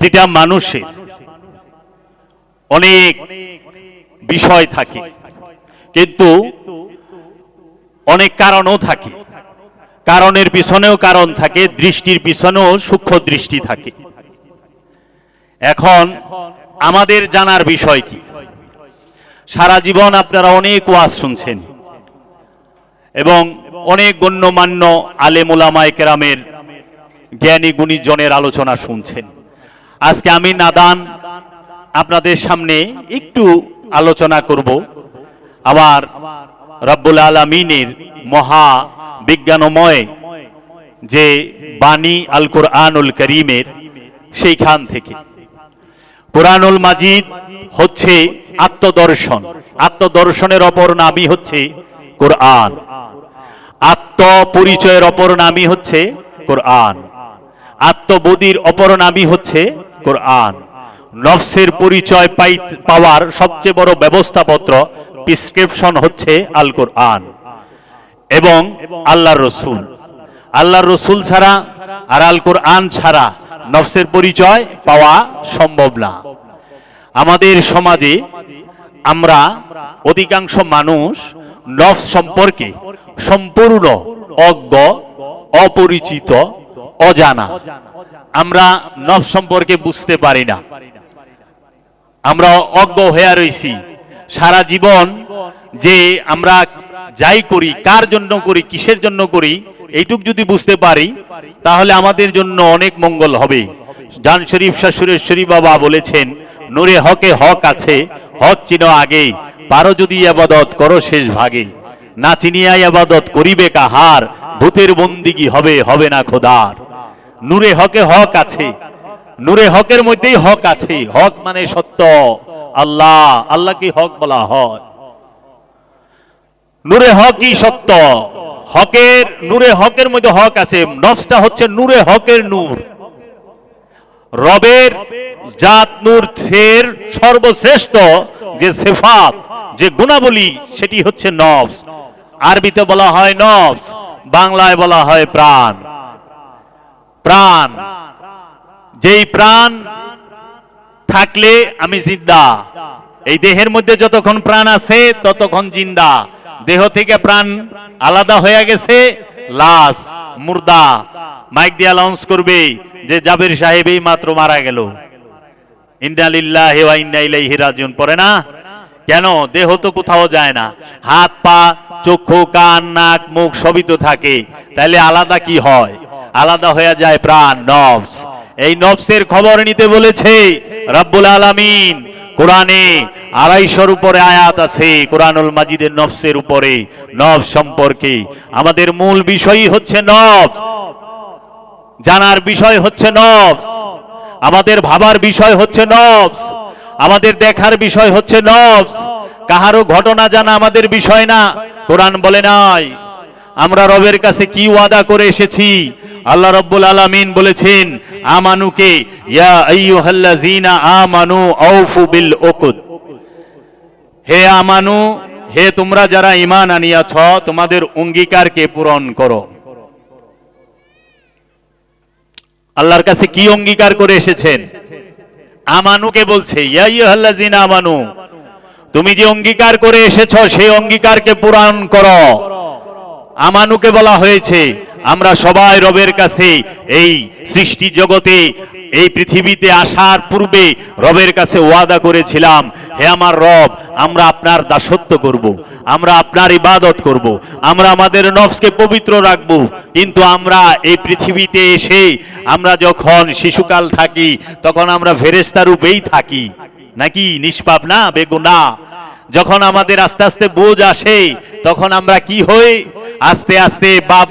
প্রতিটা মানুষের অনেক বিষয় থাকে, কিন্তু অনেক কারণও থাকে। কারণের পিছনেও কারণ থাকে, দৃষ্টির পিছনেও সূক্ষ্ম দৃষ্টি থাকে। এখন আমাদের জানার বিষয় কি? সারা জীবন আপনারা অনেক ওয়াজ শুনছেন এবং অনেক গণ্যমান্য আলেম ওলামায়ে কেরামের জ্ঞানী গুণীজনের আলোচনা শুনছেন। আজকে আমি নাদান আপনাদের সামনে একটু আলোচনা করব আবার রব্বুল আলামিনের মহা বিজ্ঞানময় যে বাণী আল কুরআনুল কারীমের সেইখান থেকে। কুরআনুল মাজিদ হচ্ছে আত্মদর্শন, আত্মদর্শনের অপর নামই হচ্ছে কুরআন, আত্মপরিচয়ের অপর নামই হচ্ছে কুরআন, আত্মবোধির অপর নামই হচ্ছে কুরআন। নফসের পরিচয় পাওয়ার সবচেয়ে বড় ব্যবস্থাপত্র, প্রেসক্রিপশন হচ্ছে আল কুরআন এবং আল্লাহর রসুল। আল্লাহর রসুল ছাড়া আর আল কুরআন ছাড়া নফসের পরিচয় পাওয়া সম্ভব না। আমাদের সমাজে আমরা অধিকাংশ মানুষ নফস সম্পর্কে সম্পূর্ণ অজ্ঞ, অপরিচিত, অজানা। আমরা নফস সম্পর্কে বুঝতে পারি না, আমরা অজ্ঞ হয়ে রয়েছি। সারা জীবন যে আমরা যাই করি, কার জন্য করি, কিসের জন্য করি, এইটুক যদি বুঝতে পারি তাহলে আমাদের জন্য অনেক মঙ্গল হবে। জান শরীফ শাহ সুরেশ্বরী বাবা বলেছেন, নূরে হকে হক আছে, হক চিনো আগে, পারো যদি ইবাদত করো শেষ ভাগে, না চিনিয়া ইবাদত করিবে কাহার, ভূতের বন্দিগি হবে, হবে না খোদার। নূরে হকে হক আছে, নূরে হকের মধ্যেই হক আছে। হক মানে সত্য, আল্লাহ, আল্লাহকে হক বলা হয়। নূরে হকই সত্য, হকের নূরে হকের মধ্যে হক আছে। নফসটা হচ্ছে নূরে হকের নূর, রবের জাত নূর এর সর্বশ্রেষ্ঠ যে সিফাত, যে গুণাবলী, সেটি হচ্ছে নফস। আরবিতে বলা হয় নফস, বাংলায় বলা হয় প্রাণ। প্রাণ, যেই প্রাণ থাকলে আমি জিন্দা। এই দেহের মধ্যে যতক্ষণ প্রাণ আছে ততক্ষণ জিন্দা। দেহ থেকে প্রাণ আলাদা হয়ে গেছে, লাশ, মুর্দা। মাইক দিয়ে অ্যানাউন্স করবে যে জাবের সাহেব এই মাত্র মারা গেল, ইন্না লিল্লাহি ওয়া ইন্না ইলাইহি রাজিউন পড়ে না কেন? দেহ তো কোথাও যায় না, হাত পা চক্ষু কান নাক মুখ সবই তো থাকে, তাহলে আলাদা কি হয়? আলাদা হয়ে যায় প্রাণ, নফস। এই নফসের খবর নিতে বলেছে রব্বুল আলামিন কোরআনে। 250-র উপরে আয়াত আছে কোরআনুল মাজিদের নফসের উপরে, নফস সম্পর্কে। আমাদের মূল বিষয়ই হচ্ছে নফস, জানার বিষয় হচ্ছে নফস, আমাদের ভাবার বিষয় হচ্ছে নফস, আমাদের দেখার বিষয় হচ্ছে নফস। কাহারও ঘটনা জানা আমাদের বিষয় না। কোরআন বলে নাই আমরা রবের কাছে কি ওয়াদা করে এসেছি। আল্লাহ রাব্বুল আলামিন বলেছেন আমানুকে, ইয়া আইয়ুহাল্লাযীনা আমানু আউফু বিল উকুদ। হে আমানু, হে তোমরা যারা ঈমান আনিয়াছ, তোমাদের অঙ্গীকারকে পূরণ করো। আল্লাহর কাছে কি অঙ্গীকার করে এসেছেন? আমানুকে বলছে, ইয়া আইয়ুহাল্লাযীনা আমানু, তুমি যে অঙ্গীকার করে এসেছ সেই অঙ্গীকারকে পূরণ করো। আমানুকে বলা হয়েছে আমরা সবাই রবের কাছে এই সৃষ্টি জগতে, এই পৃথিবীতে আসার পূর্বে রবের কাছে ওয়াদা করেছিলাম, হে আমার রব, আমরা আপনার দাসত্ব করব, আমরা আপনার ইবাদত করব, আমরা আমাদের নফসকে পবিত্র রাখব। কিন্তু আমরা এই পৃথিবীতে এসে আমরা যখন শিশুকাল থাকি তখন আমরা ফেরেশতা রূপেই থাকি, নাকি? নিষ্পাপ না, বেগুনাহ। যখন আমাদের আস্তে আস্তে বোঝ আসে তখন আমরা কি হই? আস্তে আস্তে বাপ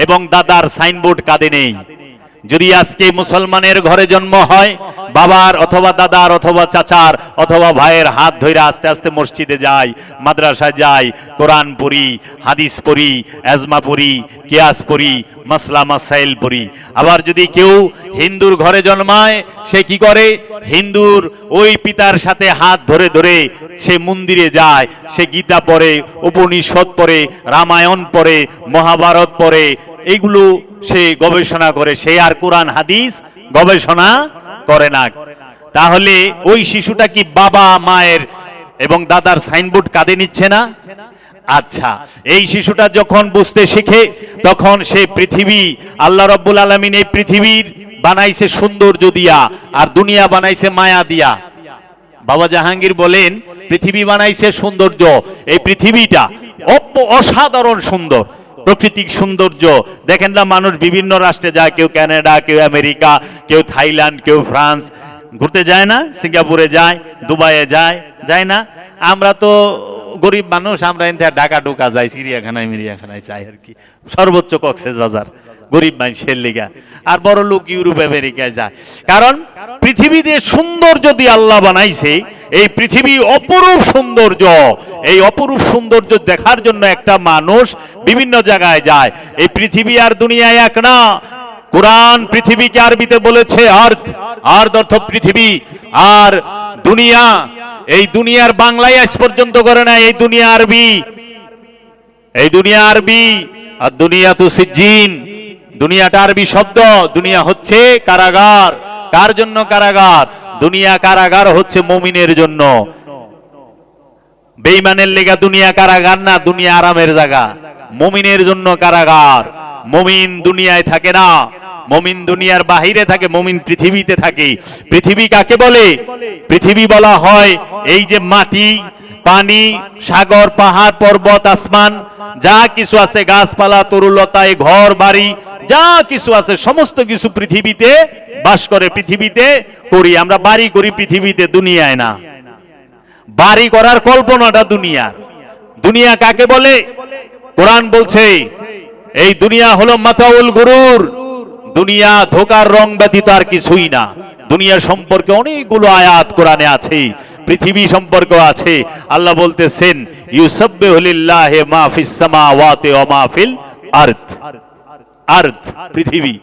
এবং দাদার সাইনবোর্ড কাঁধে নেই। যদি আজকে মুসলমানের ঘরে জন্ম হয়, বাবার অথবা দাদার অথবা চাচার অথবা ভাইয়ের হাত ধরে আস্তে আস্তে মসজিদে যাই, মাদ্রাসায় যাই, কোরআন পড়ি, হাদিস পড়ি, এজমা পড়ি, কিয়াস পড়ি, মাসলা মাসাইল পড়ি। আবার যদি কেউ হিন্দুর ঘরে জন্মায়, সে কি করে? হিন্দুর ওই পিতার সাথে হাত ধরে ধরে সে মন্দিরে যায়, সে গীতা পড়ে, উপনিষদ পড়ে, রামায়ণ পড়ে, মহাভারত পড়ে, এইগুলো সে গবেষণা করে। সে আর কোরআন হাদিস গবেষণা করে না। তাহলে ওই শিশুটা কি বাবা মায়ের এবং দাদার সাইনবোর্ড কাঁধে নিচ্ছে না? আচ্ছা, এই শিশুটা যখন বুঝতে শিখে তখন সে পৃথিবী, আল্লাহ রাব্বুল আলামিন এই পৃথিবীর বানাইছে সৌন্দর্য দিয়া আর দুনিয়া বানাইছে মায়া দিয়া। বাবা জাহাঙ্গীর বলেন পৃথিবী বানাইছে সৌন্দর্য, এই পৃথিবীটা অসাধারণ সুন্দর, প্রাকৃতিক সৌন্দর্য। দেখেন না, মানুষ বিভিন্ন রাষ্ট্রে যায়, কেউ কানাডা, কেউ আমেরিকা, কেউ থাইল্যান্ড, কেউ ফ্রান্স ঘুরতে যায় না, সিঙ্গাপুরে যায়, দুবাইয়ে যায়, যায় না? আমরা তো গরিব মানুষ, আমরা এখানে ঢাকা ঢোকা যাই, চিড়িয়াখানায় মিড়িয়াখানায় যাই আর কি, সর্বোচ্চ কক্সবাজার, গরিব মানুষের লিগা। আর বড় লোক ইউরোপ আমেরিকায় যায়। কারণ পৃথিবীতে সুন্দর যদি আল্লাহ বানাইছে, এই পৃথিবী অপরূপ সৌন্দর্য, এই অপরূপ সৌন্দর্য দেখার জন্য একটা মানুষ বিভিন্ন জায়গায় যায়। এই পৃথিবী আর দুনিয়ায় এক না। কুরআন পৃথিবীকে আরবিতে বলেছে আর্থ, আর্থ অর্থ পৃথিবী, আর দুনিয়া, এই দুনিয়ার বাংলায় আজ পর্যন্ত করে না, এই দুনিয়া আরবি, এই দুনিয়া আরবি। আর দুনিয়া তো সিজ্জিন, দুনিয়াটা আরবি শব্দ। দুনিয়া হচ্ছে কারাগার। কার জন্য কারাগার? দুনিয়া কারাগার হচ্ছে মুমিনের জন্য। বেঈমানের লেগা দুনিয়া কারাগার না, দুনিয়া আরামের জায়গা। মুমিনের জন্য কারাগার। মুমিন দুনিয়ায় থাকে না, মুমিন দুনিয়ার বাহিরে থাকে, মুমিন পৃথিবীতে থাকে। পৃথিবী কাকে বলে? পৃথিবী বলা হয় এই যে মাটি, পানি, সাগর, পাহাড়, পর্বত, আসমান, যা কিছু আছে, গাছপালা, তরুলতা, ঘর বাড়ি, যা কিছু আছে সমস্ত কিছু পৃথিবীতে বাস করে, পৃথিবীতে করি আমরা। বাড়ি করি পৃথিবীতে, দুনিয়ায় না। বাড়ি করার কল্পনাটা দুনিয়া। দুনিয়া কাকে বলে? কোরআন বলছে এই দুনিয়া হলো মাতাউল গুরুর, দুনিয়া ধোকার রং ব্যতীত আর কিছুই না। দুনিয়া সম্পর্কে অনেকগুলো আয়াত কোরআনে আছে, পৃথিবী সম্পর্কে আছে। আল্লাহ বলতেছেন ইউসাব্বিহু লিল্লাহি মা ফিস সামাওয়াতি ওয়া মা ফিল আরদ। আরদ পৃথিবী,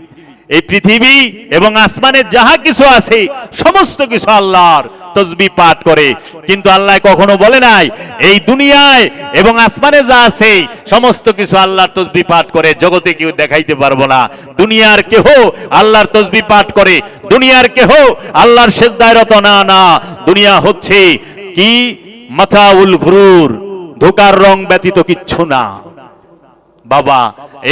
এই পৃথিবী এবং আসমানের যাহা কিছু আছে সমস্ত কিছু আল্লাহর তসবিহ পাঠ করে। কিন্তু আল্লাহ কখনো বলে নাই এই দুনিয়ায় এবং আসমানে যা আছে সমস্ত কিছু আল্লাহর তসবিহ পাঠ করে, জগতে কেউ দেখাইতে পারবো না। দুনিয়ার কেহ আল্লাহর তসবিহ পাঠ করে, দুনিয়ার কেহ আল্লাহর সিজদায় রত না। না, দুনিয়া হচ্ছে কি? মাতাউল গুরুর, ধোকার রং ব্যতীত কিচ্ছু না বাবা।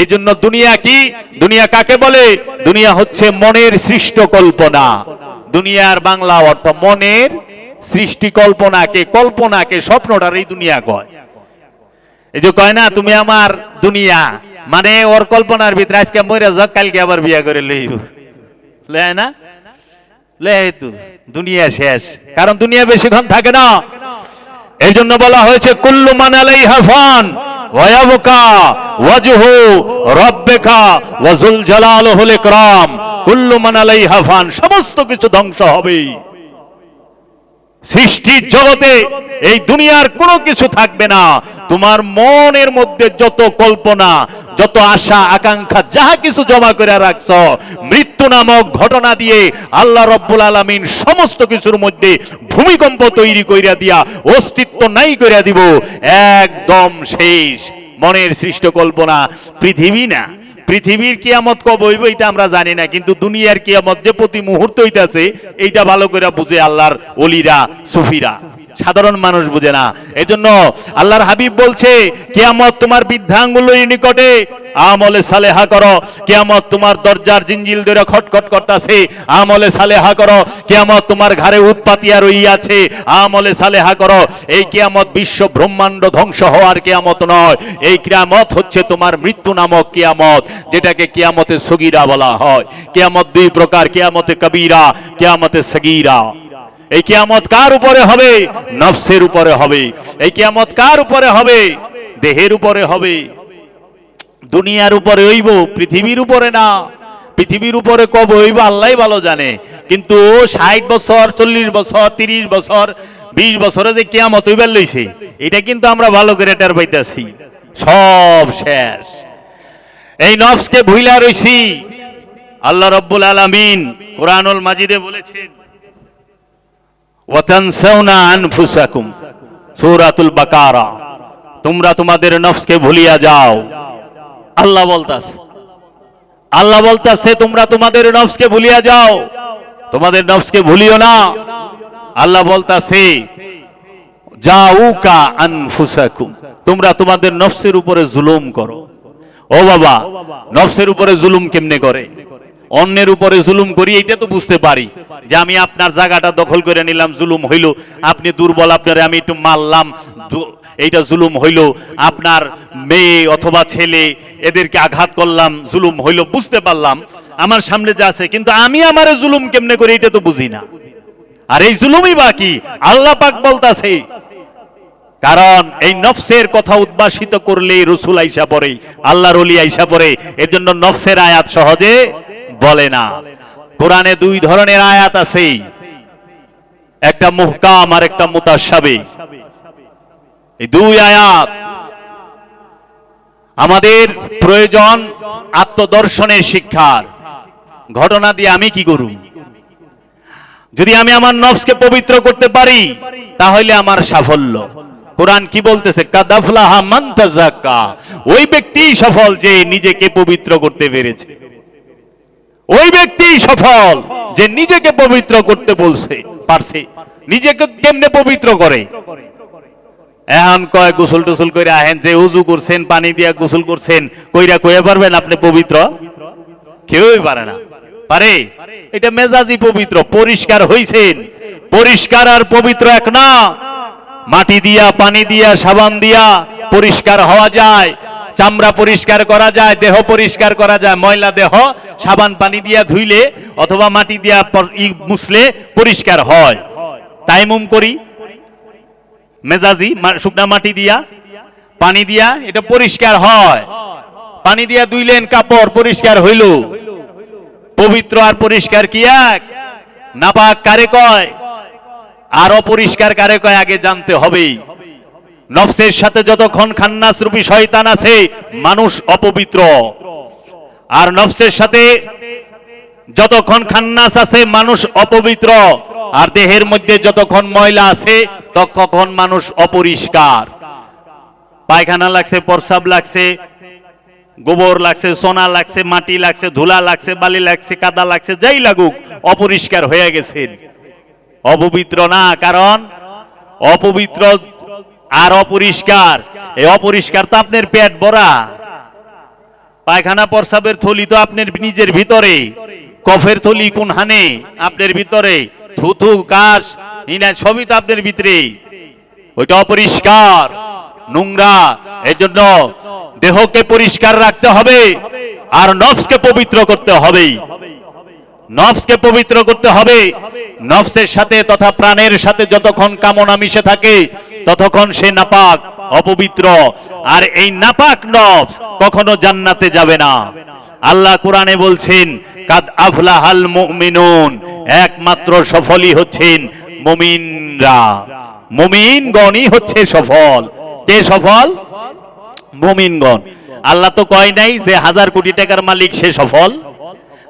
এই জন্য দুনিয়া কি? দুনিয়া কাকে বলে? দুনিয়া হচ্ছে মনের সৃষ্ট কল্পনা। দুনিয়ার বাংলা অর্থ মনের সৃষ্টি কল্পনাকে, কল্পনাকে, স্বপ্নটার এই দুনিয়া কয়। এই যে কয় না তুমি আমার দুনিয়া, মানে ওর কল্পনার ভিতরে আজকে মরে যাক, কালকে আবার বিয়া করে লইব, লয় না? লয় তো দুনিয়া শেষ, কারণ দুনিয়া বেশিক্ষণ থাকে না। এই জন্য বলা হয়েছে কুল্লু মান আলাইহা ফান ওয়া ইয়াবকা ওয়াজহু রাব্বিকা ওয়া যুল জালালিল ইকরাম। কুল্লু মান আলাইহা ফান, সমস্ত কিছু ধ্বংস হবে। সৃষ্টির জগতে এই দুনিয়ার কোনো কিছু থাকবে না। তোমার মনের মধ্যে যত কল্পনা, যত আশা আকাঙ্ক্ষা, যাহা কিছু জমা করে রাখছো, মৃত্যু নামক ঘটনা দিয়ে আল্লাহ রাব্বুল আলামিন সমস্ত কিছুর মধ্যে ভূমিকম্প তৈরি কইরা দিয়া অস্তিত্ব নাই কইরা দিব, একদম শেষ। মনের সৃষ্ট কল্পনা পৃথিবী না। পৃথিবীর কিয়ামত কবে হইব এটা আমরা জানি না, কিন্তু দুনিয়ার কিয়ামত যে প্রতি মুহূর্ত হইতাছে এইটা ভালো করে বুঝে আল্লাহর ওলিরা, সুফিরা। সাধারণ মানুষ বুঝে না। এজন্য আল্লাহর হাবিব বলছে কিয়ামত তোমার বৃদ্ধাঙ্গুলের নিকটে, আমলে সালেহা করো। কিয়ামত তোমার দরজার জিঞ্জিল ধরে খটখট করতেছে, আমলে সালেহা করো। কিয়ামত তোমার ঘরে উৎপাতিয়া রইয়াছে, আমলে সালেহা করো। এই কিয়ামত বিশ্ব ব্রহ্মাণ্ড ধ্বংস হওয়ার কিয়ামত নয়, এই কিয়ামত হচ্ছে তোমার মৃত্যু নামক কিয়ামত, যেটাকে কিয়ামতে সগীরা বলা হয়। কিয়ামত দুই প্রকার, কিয়ামতে কবীরা, কিয়ামতে সগীরা। এই কিয়ামত কার উপরে হবে? নফসের উপরে হবে। এই কিয়ামত কার উপরে হবে? দেহের উপরে হবে। দুনিয়ার উপরে হইব, পৃথিবীর উপরে না। পৃথিবীর উপরে কবে হইব আল্লাহই ভালো জানে। কিন্তু 60 বছর, 40 বছর, 30 বছর, 20 বছরে যে কিয়ামত হইবার লইছে, এটা কিন্তু আমরা ভালো করে টের পাইতাছি। সব শেষ। এই নফসকে ভুইলা রইছি। আল্লাহ রাব্বুল আলামিন কোরআনুল মাজিদে বলেছেন ওয়াতানসাউনা আনফুসাকুম, সূরাতুল বাকারা, তোমরা তোমাদের নফসকে ভুলিয়া যাও। আল্লাহ বলতাছে তোমরা তোমাদের নফসকে ভুলিয়া যাও। তোমাদের নফসকে ভুলিও না। আল্লাহ বলতাছে জাউকা আনফুসাকুম, তোমরা তোমাদের নফসের উপরে জুলুম করো। ও বাবা, নফসের উপরে জুলুম কেমনে করে? অন্যের উপরে জুলুম করি এটা তো বুঝতে পারি, যে আমি আপনার জায়গাটা দখল করে নিলাম, জুলুম হইল। আপনি দুর্বল, আপনারে আমি একটু মারলাম, এইটা জুলুম হইল। আপনার মেয়ে অথবা ছেলে এদেরকে আঘাত করলাম, জুলুম হইল, বুঝতে পারলাম আমার সামনে যা আছে। কিন্তু আমি আমারে জুলুম কেমনে করি এটা তো বুঝি না। আর এই জুলুমই বাকি আল্লাহ পাক বলতাছে, কারণ এই নফসের কথা উদ্ভাসিত করলে রসুল আইসা পড়ে, আল্লাহর ওলি আইসা পড়ে। এর জন্য নফসের আয়াত সহজে বলে না। কোরআনে দুই ধরনের আয়াত আছে, একটা মুহকাম আর একটা মুতাশাবিহ। এই দুই আয়াত আমাদের প্রয়োজন আত্মদর্শনের শিক্ষার। ঘটনা দিয়ে আমি কি করব? যদি আমি আমার নফসকে পবিত্র করতে পারি তাহলে আমার সাফল্য। কোরআন কি বলতেছে? কাদাফলাহা মান তাযাক্কা, ওই ব্যক্তি সফল যে নিজেকে পবিত্র করতে পেরেছে। ওই ব্যক্তি সফল যে নিজেকে পবিত্র করতে পারছে। নিজেকে কেমনে পবিত্র করে? এখন কয় গোসল টোসল করে আহেন, যে উজু করছেন, পানি দিয়া গোসল করছেন, কইরা কইয়া পারবেন আপনি পবিত্র? কেউই পারে না। পারে? এটা মেজাজি পবিত্র, পরিষ্কার হইছেন। পরিষ্কার আর পবিত্র এক না। মাটি দিয়া, পানি দিয়া, সাবান দিয়া পরিষ্কার হওয়া যায়, চামড়া পরিষ্কার করা যায়, দেহ পরিষ্কার করা যায়। ময়লা দেহ সাবান পানি দিয়া ধুইলে অথবা মাটি দিয়া মুছলে পরিষ্কার হয়। তাইমুম করি মেজাজি, শুকনা মাটি দিয়া, পানি দিয়া, এটা পরিষ্কার হয়। পানি দিয়া ধুইলেন, কাপড় পরিষ্কার হইল। পবিত্র আর পরিষ্কার কি এক? নাপাক কারে কয় আর অপরিষ্কার কারে কয় আগে জানতে হবে। নফসের সাথে যতক্ষণ খান্নাস রূপী শয়তান আছে মানুষ অপবিত্র, আর নফসের সাথে যতক্ষণ খান্নাস আছে মানুষ অপবিত্র, আর দেহের মধ্যে যতক্ষণ ময়লা আছে ততক্ষণ মানুষ অপরিষ্কার। পায়খানা লাগছে, প্রস্রাব লাগছে, গোবর লাগছে, সোনা লাগছে, মাটি লাগছে, ধুলা লাগছে, বালি লাগছে, কাদা লাগছে, যাই লাগুক অপরিষ্কার হয়ে গেছেন, অপবিত্র না। কারণ অপবিত্র আর অপরিষ্কার, এই অপরিষ্কার তো আপনার পেট ভরা। পায়খানা প্রস্রাবের থলি তো আপনার নিজের ভিতরে, কফের থলি কোন হানে আপনার ভিতরে, থুথু কাশ সবই তো আপনার ভিতরে। ওইটা অপরিষ্কার, নোংরা। এর জন্য দেহকে পরিষ্কার রাখতে হবে আর নফসকে পবিত্র করতে হবে। নফসকে পবিত্র করতে হবে। নফসের সাথে তথা প্রাণের সাথে যতক্ষণ কামনা মিশে থাকে ততক্ষণ সে নাপাক, অপবিত্র। আর এই নাপাক নফস কখনো জান্নাতে যাবে না। আল্লাহ কোরআনে বলছেন কাদ আফলাহাল মুমিনুন, একমাত্র সফলই হচ্ছেন মুমিনরা। মুমিনগণই হচ্ছে সফল। কে সফল? মুমিনগণ। আল্লাহ তো কয় নাই যে 1000 কোটি টাকার মালিক সে সফল।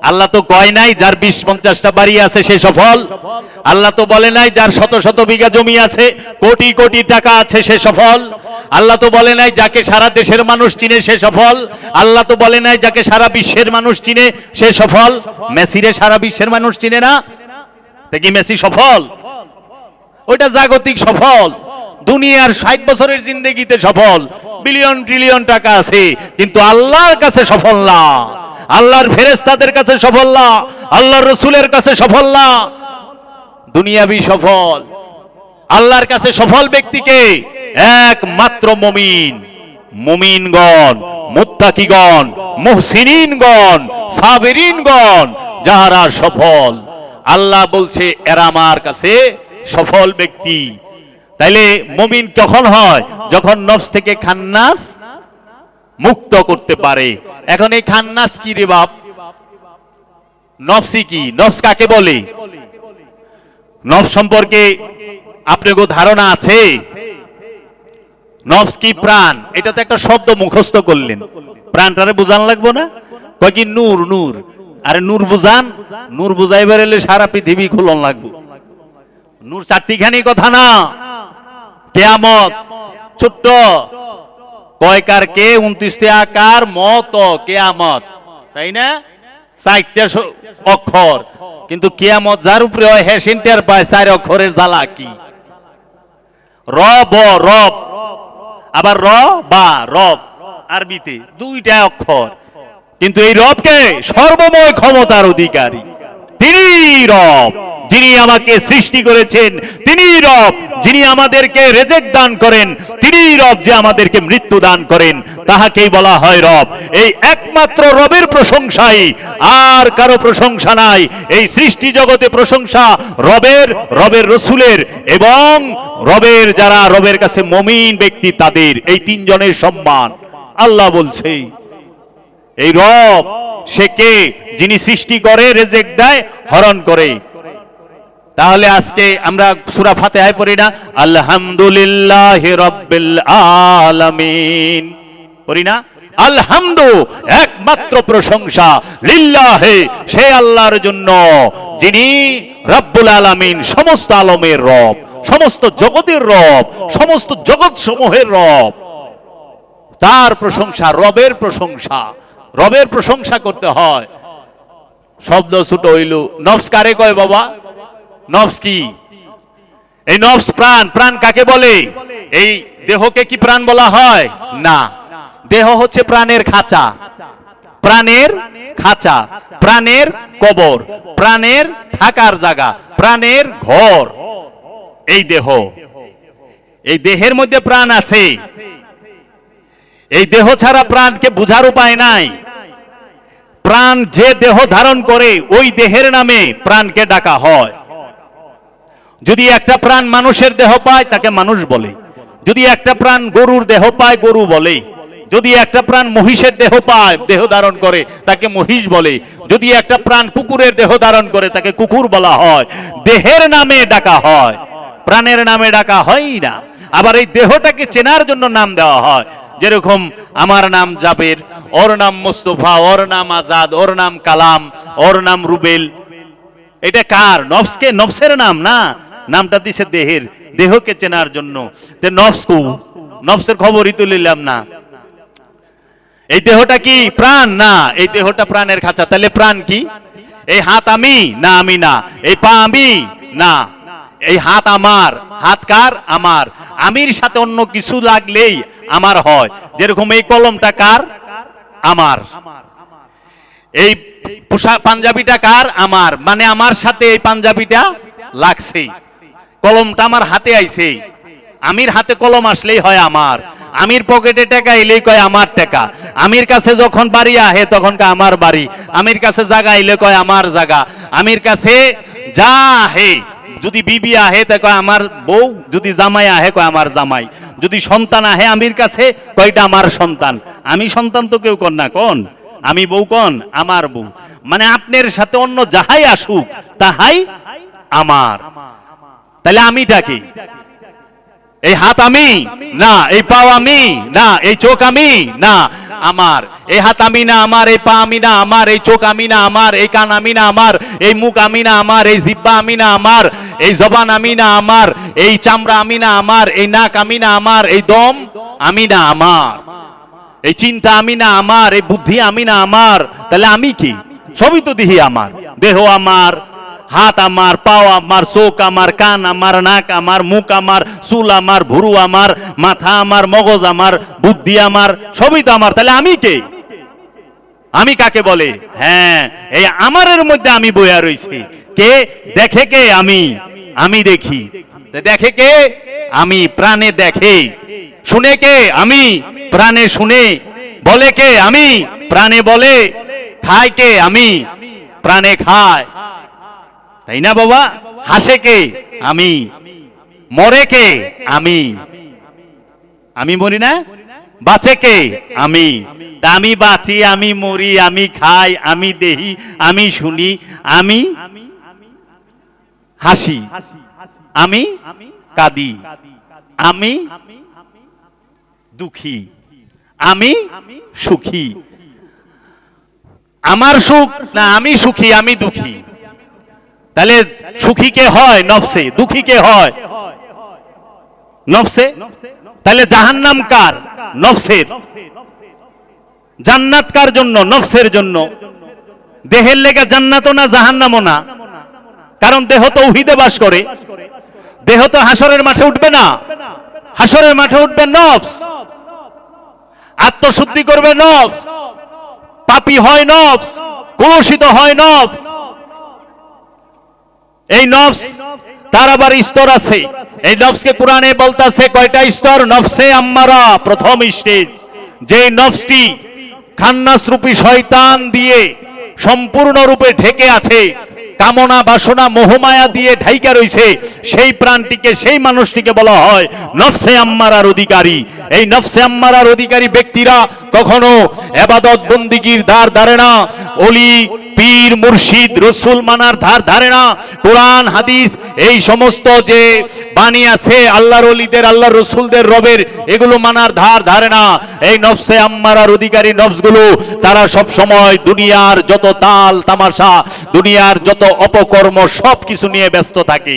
আল্লাহ তো কয় নাই যার 20-50টা বাড়ি আছে সে সফল। আল্লাহ তো বলে নাই যার শত শত বিঘা জমি আছে, কোটি কোটি টাকা আছে সে সফল। আল্লাহ তো বলে নাই যাকে সারা দেশের মানুষ চিনে সে সফল। আল্লাহ তো বলে নাই যাকে সারা বিশ্বের মানুষ চিনে সে সফল। মেসিরে সারা বিশ্বের মানুষ চিনে না, তা কি মেসি সফল? ওইটা জাগতিক সফল। দুনিয়ার 60 বছরের জিন্দেগিতে সফল, বিলিয়ন ট্রিলিয়ন টাকা আছে, কিন্তু আল্লাহর কাছে সফল না। আল্লাহর ফেরেশতাদের কাছে সফল না, আল্লাহর রাসূলের কাছে সফল না। দুনিয়াবি সফল। আল্লাহর কাছে সফল ব্যক্তিকে একমাত্র মুমিন, মুমিনগণ, মুত্তাকিগণ, মুহসিনিনগণ, সাবিরিনগণ, যারা সফল। আল্লাহ বলছে এরা আমার কাছে সফল ব্যক্তি। তাইলে মুমিন কখন হয়? যখন নফস থেকে খান্নাস মুক্ত করতে পারে। এখন এই খান্নাস কি রে বাপ? নফসি কি? নফস কাকে বলে? নফস সম্পর্কে আপনাদের ধারণা আছে? নফস কি? প্রাণ। এটা তো একটা শব্দ মুখস্থ করলেন, প্রাণটারে বুঝান লাগবো না? কয় কি? নূর। নূর। আরে নূর বুঝান, নূর বুঝাইবার এলে সারা পৃথিবী খুলন লাগবো। নূর চারটিখানি কথা না। কিয়ামত ছোট্ট কয়কার কে 29 আকার মত কিয়ামত, তাই না? 4টা অক্ষর, কিন্তু কিয়ামত যার উপরে হয় হে সেন্টার পায় 4 অক্ষরের জ্বালা কি। রব, রব, আবার র বা রব আরবিতে 2টা অক্ষর, কিন্তু এই রবকে সর্বময় ক্ষমতার অধিকারী, তিনি রব। যিনি আমাকে সৃষ্টি করেছেন তিনি রব, যিনি আমাদেরকে রিজিক দান করেন তিনি রব, যে আমাদেরকে মৃত্যু দান করেন তাহাকেই বলা হয় রব। এই একমাত্র রবের প্রশংসাই, আর কারো প্রশংসা নাই। এই সৃষ্টি জগতে প্রশংসা রবের, রবের রসুলের এবং রবের যারা রবের কাছে মুমিন ব্যক্তি তাদের, এই 3 জনের সম্মান। আল্লাহ বলছে এই রব সে কে? যিনি সৃষ্টি করে, রিজিক দেয়, হরণ করে। তাহলে আজকে আমরা সূরা ফাতিহায় পড়ি না আলহামদুলিল্লাহি রাব্বিল আলামিন, পড়ি না? আলহামদু একমাত্র প্রশংসা, লিল্লাহি সে আল্লাহর জন্য যিনি রব্বুল আলামিন, সমস্ত আলমের রব, সমস্ত জগতের রব, সমস্ত জগৎ সমূহের রব। তার প্রশংসা, রবের প্রশংসা, রবের প্রশংসা করতে হয়। শব্দ ছোট হইল। নফস কারে কয় বাবা? নফস কি? এই নফস প্রাণ। প্রাণ কাকে বলে? এই দেহকে কি প্রাণ বলা হয়? না, দেহ হচ্ছে প্রাণের খাঁচা, প্রাণের খাঁচা, প্রাণের কবর, প্রাণের থাকার জায়গা, প্রাণের ঘর এই দেহ। এই দেহের মধ্যে প্রাণ আছে। এই দেহ ছাড়া প্রাণকে বুঝার উপায় নাই। প্রাণ যে দেহ ধারণ করে ওই দেহের নামে প্রাণকে ডাকা হয়। যদি একটা প্রাণ মানুষের দেহ পায় তাকে মানুষ বলে, যদি একটা প্রাণ গরুর দেহ পায় গরু বলে, যদি একটা প্রাণ মহিষের দেহ পায়, দেহ ধারণ করে, তাকে মহিষ বলে, যদি একটা প্রাণ কুকুরের দেহ ধারণ করে তাকে কুকুর বলা হয়। দেহের নামে ডাকা হয়, প্রাণের নামে ডাকা হয় না। আবার এই দেহটাকে চেনার জন্য নাম দেওয়া হয়। যেরকম আমার নাম জাবের, ওর নাম মুস্তফা, ওর নাম আজাদ, ওর নাম কালাম, ওর নাম রুবেল। এটা কার? নফসকে, নফসের নাম না, নামটা দিছে দেহের, দেহকে চেনার জন্য। তে নফস কু, নফসের খবরই তো নিলাম না। এই দেহটা কি প্রাণ? না, এই দেহটা প্রাণের খাঁচা। তাহলে প্রাণ কি? এই হাত আমি না, আমি না। এই পা আমি না, এই হাত আমার। হাত কার? আমার। আমির সাথে অন্য কিছু লাগলেই আমার হয়। যেরকম এই কলমটা কার? আমার। এই পাঞ্জাবিটা কার? আমার। মানে আমার সাথে এই পাঞ্জাবিটা লাগছে, কলমটা আমার হাতে আইছে। আমির হাতে কলম আসলেই হয় আমার। আমির পকেটে টাকা এলেই কয় আমার টাকা। আমির কাছে যখন বাড়ি আহে তখন কয় আমার বাড়ি। আমির কাছে জায়গা এলে কয় আমার জায়গা। আমির কাছে যা আহে, যদি বিবি আহে তা কয় আমার বউ, যদি জামাই আহে কয় আমার জামাই, যদি সন্তান আহে আমির কাছে কয়টা আমার সন্তান। আমি সন্তান তো কেউ কন না, কোন আমি বউ, কোন আমার বউ। মানে আপনার সাথে অন্য যাহাই আসুক তাহাই আমার। তাহলে আমিটা কি? এই হাত আমি না, এই পাও আমি না, এই চোখ আমি না, আমার। এই হাত আমি না আমার, এই পা আমি না আমার, এই চোখ আমি না আমার, এই কান আমি না আমার, এই মুখ আমি না আমার, এই জিহ্বা আমি না আমার, এই জবান আমি না আমার, এই চামড়া আমি না আমার, এই নাক আমি না আমার, এই দম আমি না আমার, এই চিন্তা আমি না আমার, এই বুদ্ধি আমি না আমার। তাহলে আমি কি? সবই তো দেহি আমার। দেহ আমার, হাত আমার, পাও আমার, চোখ আমার, কান আমার, নাক আমার, মুখ আমার, চুল আমার, ভুরু আমার, মাথা আমার, মগজ আমার, বুদ্ধি আমার, সবই তো আমার। তাহলে আমি কে? আমি কাকে বলে? হ্যাঁ, এই আমারের মধ্যে আমি বইয়া রইছি। কে দেখে? কে? আমি। আমি দেখি। দেখে কে? আমি। প্রাণে দেখে। শুনে কে? আমি। প্রাণে শুনে। বলে কে? আমি। প্রাণে বলে। খায় কে? আমি। প্রাণে খায়। তাই না বাবা? হাসে কে? আমি। মরে কে? আমি। আমি মরি না? বাঁচে কে? আমি। আমি বাঁচি, আমি মরি, আমি খাই, আমি দেহি, আমি শুনি, আমি হাসি, আমি কাঁদি, আমি দুঃখী, আমি সুখী। আমার সুখ না আমি সুখী, আমি দুঃখী। তাহলে সুখী কে হয়? নফসে। দুঃখী কে হয়? নফসে। তাহলে জাহান্নাম কার? নফসের। জান্নাত কার জন্য? নফসের জন্য। দেহের লেগে জান্নাতও না জাহান্নামও না, কারণ দেহ তৌহিদে বাস করে। দেহ তো হাসরের মাঠে উঠবে না, হাসরের মাঠে উঠবে নফস, আত্মশুদ্ধি করবে নফস, পাপী হয় নফস, কলুষিত হয় নফস। এই নফস তার আবার স্তর আছে। এই নফসকে কোরআনে বলতাছে কয়টা স্তর? নফসে আম্মারা প্রথম স্টেজ, যে নফসটি খান্নাস রূপী শয়তান দিয়ে সম্পূর্ণরূপে ঢেকে আছে, কামনা বাসনা মোহমায়া দিয়ে ঢাইকা রয়েছে, সেই প্রাণটিকে, সেই মানুষটিকে বলা হয় নফসে আম্মারার অধিকারী। এই নফসে আম্মারার অধিকারী ব্যক্তিরা কখনো ইবাদত বন্দিগির ধার ধারে না, ওলি পীর মুর্শিদ রসুল মানার ধার ধারে না, কোরআন হাদিস এই সমস্ত যে বাণী আছে আল্লাহর ওলিদের, আল্লাহর রসুলদের, রবের, এগুলো মানার ধার ধারে না। এই নফসে আম্মারার অধিকারী নফসগুলো তারা সব সময় দুনিয়ার যত তাল তামাশা, দুনিয়ার যত অপকর্ম সব কিছু নিয়ে ব্যস্ত থাকে।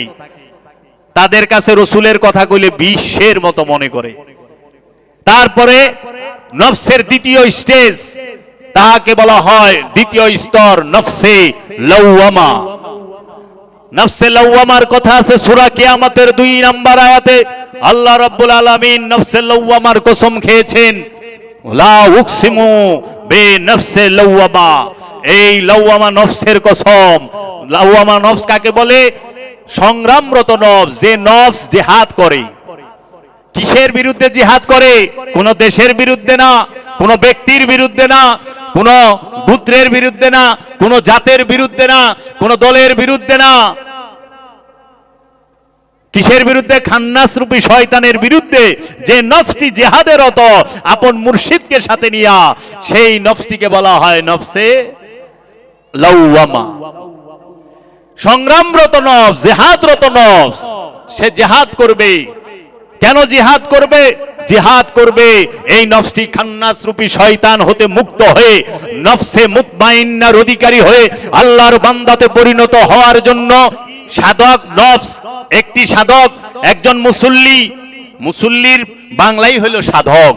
তাদের কাছে রসুলের কথা কইলে বিশ্বের মতো মনে করে। তারপরে নফসের দ্বিতীয় স্টেজ, তাহাকে বলা হয় দ্বিতীয় স্তর নফসে লাওয়ামা। নফসে লাওয়ামার কথা আছে সূরা কিয়ামতের 2 নম্বর আয়াতে। আল্লাহ রাব্বুল আলামিন নফসে লাওয়ামার কসম খেয়েছেন, লা উকসিমু বিনফসে লাওয়ামা। এই লাওয়ামা নফসের কসম। লাওয়ামা নফস কাকে বলে? সংগ্রামরত নফস, যে নফস জিহাদ করে। কিসের বিরুদ্ধে জিহাদ করে? কোন দেশের বিরুদ্ধে না, কোন ব্যক্তির বিরুদ্ধে না, কোন গোত্রের বিরুদ্ধে না, কোন জাতের বিরুদ্ধে না, কোন দলের বিরুদ্ধে না। কিসের বিরুদ্ধে? খান্নাস রূপী শয়তানের বিরুদ্ধে। যে নফসটি জিহাদের রত আপন মুর্শিদকে সাথে নিয়া, সেই নফসটিকে বলা হয় নফসে লাওয়ামা। সংগ্রামরত নফস, জিহাদরত নফস, সে জিহাদ করবে। কেন জিহাদ করবে? জিহাদ করবে এই নফসটি খান্নাস রূপী শয়তান হতে মুক্ত হয়ে নফসে মুতমাইন্নার অধিকারী হয়ে আল্লাহর বান্দাতে পরিণত হওয়ার জন্য। সাধক নফস, একটি সাধক, একজন মুসল্লি, মুসল্লির বাংলাই হলো সাধক,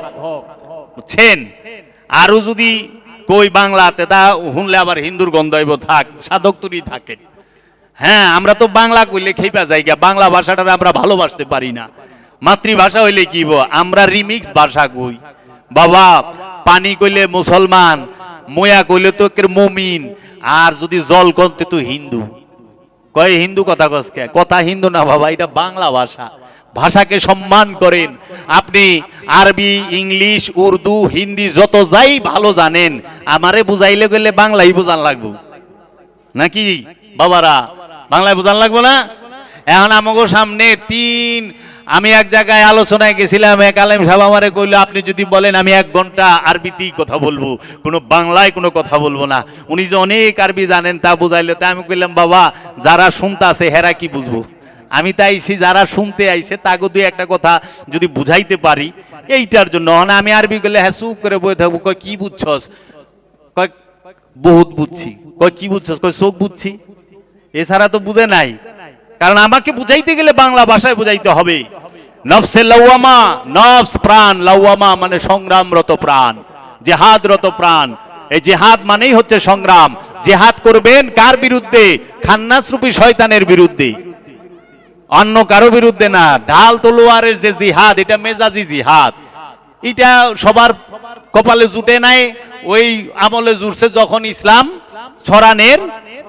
বুঝছেন? আরো যদি কই বাংলাতে তা শুনলে আবার হিন্দুর গন্ধ হইব, থাক, সাধক তুই থাকে। হ্যাঁ, আমরা তো বাংলা কইলে খেপা যাই, বাংলা ভাষাটা আমরা ভালোবাসতে পারি না। মাতৃভাষা হইলে কি আমরা রিমিক্স ভাষা কই। বাবা, পানি কইলে মুসলমান, ময়া কইলে তো মুমিন, আর যদি জল করতে তো হিন্দু। কয় হিন্দু কথা কসকে? কথা হিন্দু না বাবা, এটা বাংলা ভাষা। ভাষাকে সম্মান করেন। আপনি আরবি, ইংলিশ, উর্দু, হিন্দি যত যাই ভালো জানেন, আমারে বুঝাইলে গেলে বাংলাই বুঝান লাগবো নাকি বাবারা? বাংলায় বুঝান লাগবো না? এখন আমাকে সামনে আমি এক জায়গায় আলোচনায় গেছিলাম, এক আলেম সাহেব আমারে কইলো, আপনি যদি বলেন আমি 1 ঘন্টা আরবিতেই কথা বলবো, কোনো বাংলায় কোনো কথা বলবো না। উনি যে অনেক আরবি জানেন তা বুঝাইলো। তা আমি কইলাম, বাবা, যারা শুনতে আছে হেরা কি বুঝবো? আমি তো আইছি যারা শুনতে আইছে তাকে 2-1 কথা যদি বুঝাইতে পারি, এইটার জন্য। আমি আরবি গেলে হ্যাঁ চুপ করে বই থাকবো। কয় কি বুঝছস? কয় বহুত বুঝছি। কয় কি বুঝছস? কয় চোখ বুঝছি, এছাড়া তো বুঝে নাই। কারণ আমাকে বুঝাইতে গেলে বাংলা ভাষায় বুঝাইতে হবে। নফসে লাওয়ামা, নফস প্রাণ, লাওয়ামা মানে সংগ্রামরত প্রাণ, জিহাদরত প্রাণ। এই জিহাদ মানেই হচ্ছে সংগ্রাম। জিহাদ করবেন কার বিরুদ্ধে? খান্নাস রূপী শয়তানের বিরুদ্ধে, অন্য কারো বিরুদ্ধে না। ঢাল তলোয়ারের যে জিহাদ, এটা মেজাজি জিহাদ। এটা সবার কপালে জুটে নাই। ওই আমলে জুটছে যখন ইসলাম ছড়ানের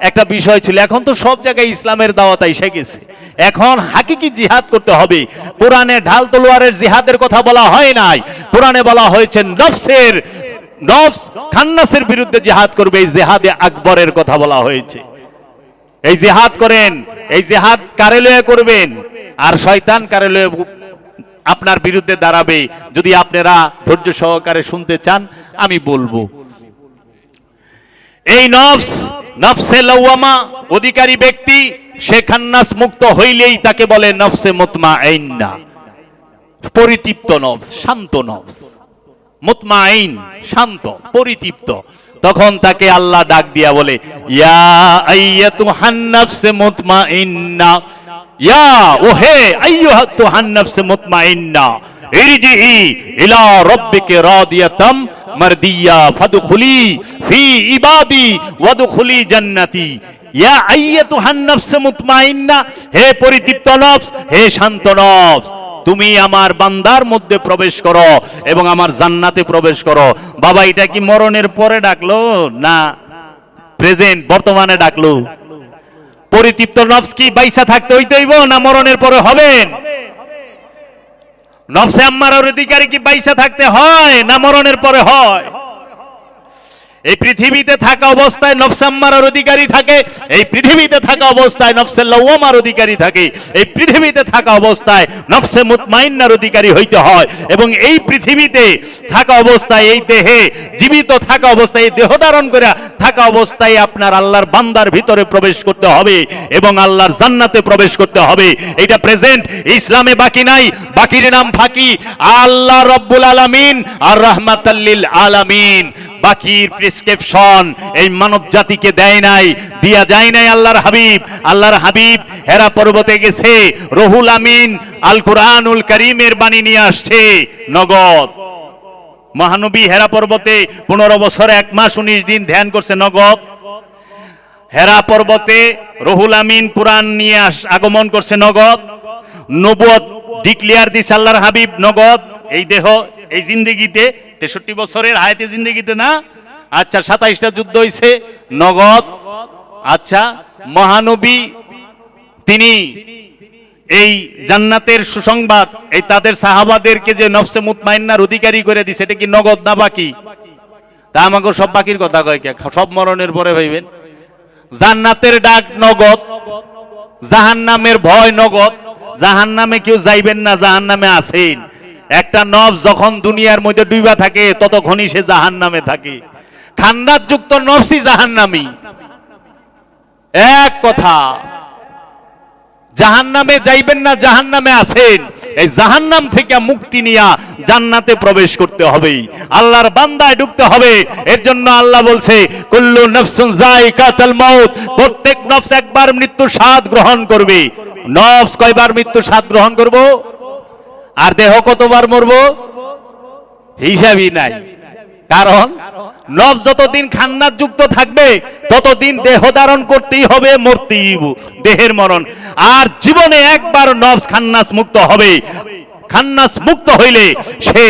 একটা বিষয় ছিল। এখন তো সব জায়গায় ইসলামের দাওয়াত এসে গেছে। এখন হাকিকি জিহাদ করতে হবে। কোরআনে ঢাল তলোয়ারের জিহাদের কথা বলা হয় নাই। কোরআনে বলা হয়েছে নফসের, নফস খান্নাসের বিরুদ্ধে জিহাদ করবে। এই জিহাদে আকবরের কথা বলা হয়েছে। এই জিহাদ করেন। এই জিহাদ কারে লয়ে করবেন? আর শয়তান কারে লয়ে আপনার বিরুদ্ধে দাঁড়াবে? যদি আপনারা ধৈর্য সহকারে শুনতে চান আমি বলবো। এই নফস, নফসে লাওয়ামা অধিকারী ব্যক্তি, সে খান্নাস মুক্ত হইলেই তাকে বলে নফসে মুতমাইন্না, পরিতৃপ্ত নফস, শান্ত নফস। মুতমাইন, শান্ত, পরিতৃপ্ত। তখন তাকে আল্লাহ ডাক দিয়া বলে, ইয়া আইয়াতুহান নাফসে মুতমাইন্না, ইয়া ওহে আইয়ুহাতুহান নাফসে মুতমাইন্না, ইরজিই ইলা রাব্বিকা রাদিয়াতাম মারদিয়া ফাদখুলি ফি ইবাদি ওয়াদখুলি জান্নাতি। ইয়া আইয়াতুহান নাফস মুতমাইন্না, হে পরিতৃপ্ত নফস, হে শান্ত নফস, তুমি আমার বান্দার মধ্যে প্রবেশ করো এবং আমার জান্নাতে প্রবেশ করো। বাবা, এটা কি মরণের পরে ডাকলো না প্রেজেন্ট বর্তমানে ডাকলো? পরিতৃপ্ত নফস কি বাইসা থাকতে হইতেইব না মরণের পরে হবেন? নফসে আম্মারার অধিকারী কি বাইসা থাকতে হয় না মরণের পরে হয়? এই পৃথিবীতে থাকা অবস্থায় নফসে আম্মারার অধিকারী থাকে, এই পৃথিবীতে থাকা অবস্থায় নফসে লাওয়ামার অধিকারী থাকে, এই পৃথিবীতে থাকা অবস্থায় নফসে মুতমাইন্নার অধিকারী হইতে হয়। এবং এই পৃথিবীতে থাকা অবস্থায়, এই দেহে জীবিত থাকা অবস্থায়, এই দেহ ধারণ করে থাকা অবস্থায় আপনার আল্লাহর বান্দার ভিতরে প্রবেশ করতে হবে এবং আল্লাহর জান্নাতে প্রবেশ করতে হবে। এটা প্রেজেন্ট, ইসলামে বাকি নাই, বাকির নাম ফাঁকি। আল্লাহ রাব্বুল আলামিন আর রাহমাতাল লিল আলামিন বাকির প্রেসক্রিপশন এই মানব জাতিকে দেয় নাই, দিয়া যায় নাই আল্লাহর হাবিব। আল্লাহর হাবিব হেরা পর্বতে গেছে, রুহুল আমিন আল কুরআনুল কারীমের বাণী নিয়ে আসছে নগদ। মহানবী হেরা পর্বতে 15 বছর 1 মাস 19 দিন ধ্যান করছে নগদ। হেরা পর্বতে রুহুল আমিন কুরআন নিয়ে আগমন করছে নগদ। নবুয়ত ডিক্লেয়ার দিছে আল্লাহর হাবিব নগদ। এই দেহ, এই জিন্দেগিতে 63 বছরের হায়াতে জিন্দেগিতে না, আচ্ছা 27টা যুদ্ধ হইছে নগদ। আচ্ছা, মহানবী তিনি এই জান্নাতের সুসংবাদ এই তাদের সাহাবাদেরকে যে নফসে মুতমাইন্নার অধিকারী করে দিছে, এটা কি নগদ না বাকি? তা আমাকে সব বাকির কথা কয় কে? সব মরণের পরে ভাইবেন। জান্নাতের ডাক নগদ, জাহান্নামের ভয় নগদ। জাহান্নামে কেউ যাইবেন না, জাহান্নামে আছেন। একটা নফস যখন দুনিয়ার মধ্যে ডুইবা থাকে ততক্ষণই সে জাহান্নামে থাকে। খান্নাত যুক্ত নফসই জাহান্নামী। এক কথা, জাহান্নামে যাইবেন না, জাহান্নামে আছেন। এই জাহান্নাম থেকে মুক্তি নিয়া জান্নাতে প্রবেশ করতে হবে, আল্লাহর বান্দায় ঢুকতে হবে। এর জন্য আল্লাহ বলছে কুল্লু নাফসুন যায়িকাতুল মাউত, প্রত্যেক নফস একবার মৃত্যুর স্বাদ গ্রহণ করবে। নফস কয়বার মৃত্যুর স্বাদ গ্রহণ করব? আর দেহ কতবার মরব? হিসাবই নাই। কারণ নফস যতদিন খান্নাত যুক্ত থাকবে ততদিন দেহ ধারণ করতেই হবে, মরতেই দেহের মরণ। আর জীবনে একবার নফস খান্নাস মুক্ত হবে। খান্নাস মুক্ত হইলে সে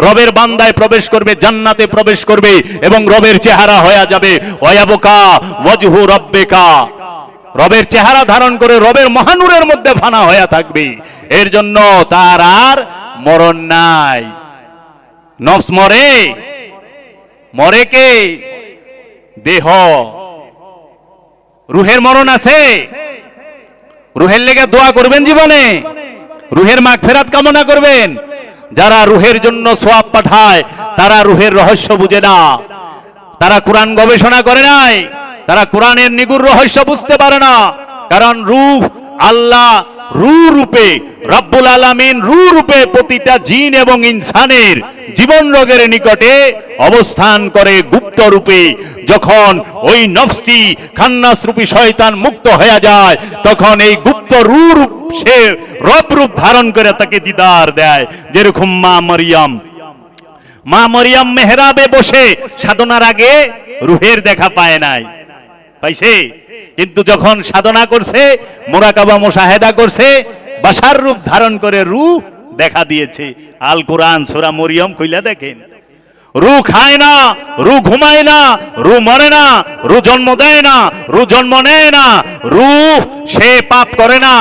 রবের বান্দায় প্রবেশ করবে, জান্নাতে প্রবেশ করবে এবং রবের চেহারা হয়ে যাবে ওয়ায়াবকা ওয়াজহু রাব্বিকা। রবের চেহারা ধারণ করে রবের মহানূরের মধ্যে ফানা হয়ে থাকবে। এর জন্য তার আর মরণ নাই। নফস মরে, মরে কে? দেহ। রুহের মরণ আছে? রুহের লেগে দোয়া করবেন জীবনে, রুহের মাগফিরাত কামনা করবেন। যারা রুহের জন্য সওয়াব পাঠায় তারা রুহের রহস্য বুঝে না, তারা কোরআন গবেষণা করে নাই, তারা কোরআনের নিগুড় রহস্য বুঝতে পারে না। কারণ রূহ আল্লাহ রূহ রূপে, রব্বুল আলামিন রূহ রূপে প্রতিটা জিন এবং ইনসানের জীবন রোগের নিকটে অবস্থান করে গুপ্ত রূপে। যখন ওই নফসটি খান্নাস রূপী শয়তান মুক্ত হয়ে যায় তখন এই গুপ্ত রূহ সে রব রূপ ধারণ করে তাকে দিদার দেয়। যেরকম মা মরিয়ম মেহরাবে বসে সাধনার আগে রূহের দেখা পায় নাই, পাইছে? কিন্তু যখন সাধনা করছে, মুরাকাবা মুশাহেদা করছে, বাশার রূপ ধারণ করে রূহ দেখা দিয়েছে। আল কোরআন সূরা মরিয়ম কইলা দেখেন। রূহ খায় না, রূহ ঘুমায় না, রূহ মরে না, রূহ জন্ম দেয় না, রূহ জন্ম নেয় না, রূহ সে পাপ করে না,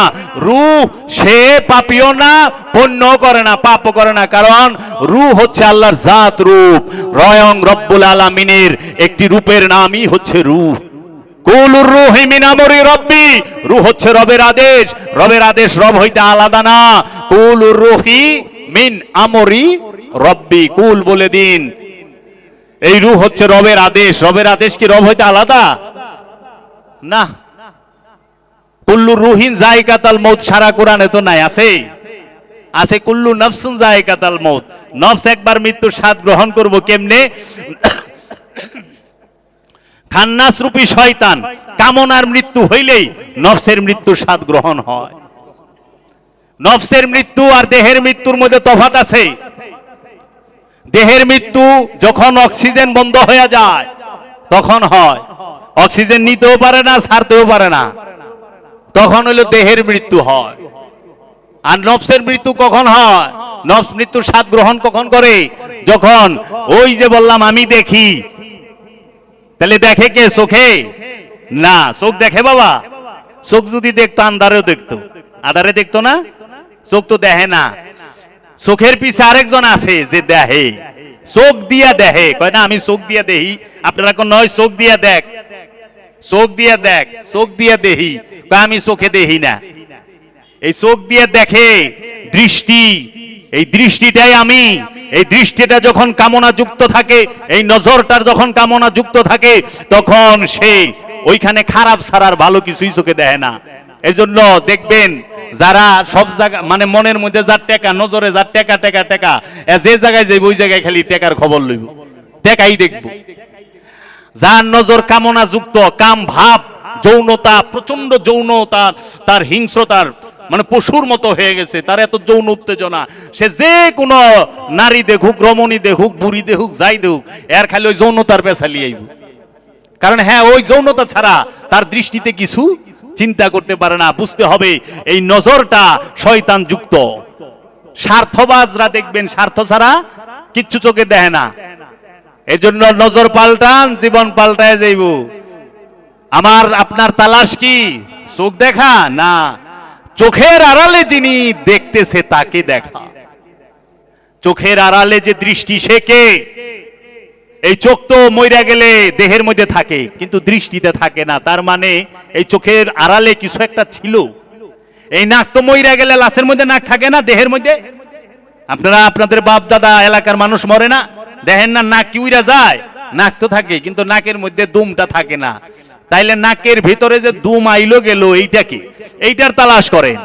রূহ সে পাপিও না, পুণ্য করে না, পাপও করে না। কারণ রূহ হচ্ছে আল্লাহর জাত রূপ, রয়ং রব্বুল আলামিনের একটি রূপের নামই হচ্ছে রূহ। কুলুর রূহি মিন আমরি রব্বি, রূহ হচ্ছে রবের আদেশ। রবের আদেশ রব হইতে আলাদা না। কুলুর রূহি মিন আমরি রব্বি, কুল বলে দিন এই রূহ হচ্ছে রবের আদেশ। রবের আদেশ কি রব হইতে আলাদা না? কুল্লু রুহিন যায়িকাতুল মউত সারা কোরআনে তো নাই, আছে? আছে কুল্লু নাফসুন যায়িকাতুল মউত। নফস একবার মৃত্যুর স্বাদ গ্রহণ করব কেমনে? খান্নাস রূপী শয়তান কামনার মৃত্যু হইলেই নফসের মৃত্যুর স্বাদ গ্রহণ হয়। নফসের মৃত্যু আর দেহের মৃত্যুর মধ্যে তফাৎ আছে। দেহের মৃত্যু যখন অক্সিজেন বন্ধ হয়ে যায় তখন হয়, অক্সিজেন নিতেও পারে না, ছাড়তেও পারে না, তখন হলো দেহের মৃত্যু হয়। আর নফসের মৃত্যু কখন হয়? নফস মৃত্যুর স্বাদ গ্রহণ কখন করে? যখন ওই যে বললাম আমি দেখি, তাহলে দেখে কে? চোখে না। চোখ দেখে বাবা? চোখ যদি দেখতো আন্ধারেও দেখতো, আধারে দেখতো না? চোখ তো দেখে না। চোখের পিছে আরেকজন আছে যে দেখে, চোখ দিয়া দেখে। কয় না আমি চোখ দিয়া দেখি, আপনারা কোন নয় চোখ দিয়া দেখ, চোখ দিয়া দেখ, চোখ দিয়া দেখি। আমি চোখে দেখি না, এই চোখ দিয়ে দেখে দৃষ্টি, এই দৃষ্টিটাই আমি। এই দৃষ্টিটা যখন কামনা যুক্ত থাকে, এই নজরটার যখন কামনা যুক্ত থাকে, তখন সে ওইখানে খারাপ ছাড়ার ভালো কিছুই চোখে দেখে না। এই জন্য দেখবেন যারা সব জায়গা মানে মনের মধ্যে যার টেকা, নজরে যার টেকা টেকা টেকা, যে জায়গায় যাইব ওই জায়গায় খালি টেকার খবর লইব, টেকাই দেখব। যার নজর কামনা যুক্ত, কাম ভাব, যৌনতা, প্রচন্ড যৌনতা, তার হিংস্রতার মানে পশুর মতো হয়ে গেছে, তার এত যৌন উত্তেজনা, সে যে কোনো নারী দেখুক, রমণী দেখুক, বুড়ি দেখুক, যাই দেখুক, এর খালি ওই যৌনতার পেছালি আইব। কারণ হ্যাঁ, ওই যৌনতা ছাড়া তার দৃষ্টিতে কিছু চিন্তা করতে পারে না। বুঝতে হবে এই নজরটা শয়তান যুক্ত। স্বার্থবাজরা দেখবেন স্বার্থ ছাড়া কিচ্ছু চোখে দেখে না। এই জন্য নজর পাল্টান, জীবন পাল্টায় যাইব। আমার আপনার তালাশ কি? চোখ দেখা না, চোখের আড়ালে যিনি দেখতেছে তাকে দেখা। চোখের আড়ালে যে দৃষ্টি, সে কে? এই চোখ তো মইরা গেলে দেহের মধ্যে থাকে কিন্তু দৃষ্টিতে থাকে না, তার মানে এই চোখের আড়ালে কিছু একটা ছিল। এই নাক তো মইরা গেলে লাশের মধ্যে নাক থাকে না, দেহের মধ্যে। আপনারা আপনাদের বাপ দাদা এলাকার মানুষ মরে না, দেখেন না নাক কি উইরা যায়? নাক তো থাকে কিন্তু নাকের মধ্যে দুমটা থাকে না। তাইলে নাকের ভিতরে যে দুম আইলো গেল এইটা কি? এইটার তালাশ করেন।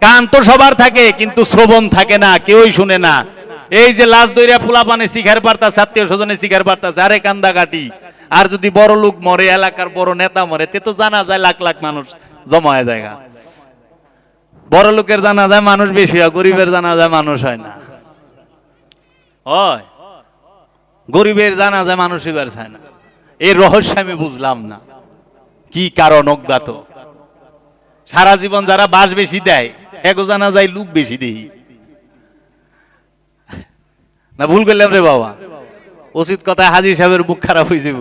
কান তো সবার থাকে কিন্তু শ্রবণ থাকে না, কেউই শুনে না। এই যে লাশ দইরা পোলা পানে শিখার পারতাছে, আত্মীয় স্বজনে শিখার পারতাছে, আরে কান্দা কাটি। আর যদি বড় লোক মরে, এলাকার বড় নেতা মরে, তে তো জানা যায় লাখ লাখ মানুষ জমা হয়ে যায়। বড় লোকের জানা যায় মানুষ বেশি হয়, গরিবের জানা যায় মানুষ হয় না। হয় গরিবের জানা যায় মানুষ এবার চায় না। এর রহস্য আমি বুঝলাম না, কি কারণ অজ্ঞাত। সারা জীবন যারা বাস বেশি দেয়, এগো জানা যায় লোক বেশি দেই না। ভুল করলাম রে বাবা? উচিত কথা, হাজী সাহেবের মুখ খারাপ হয়ে যাব।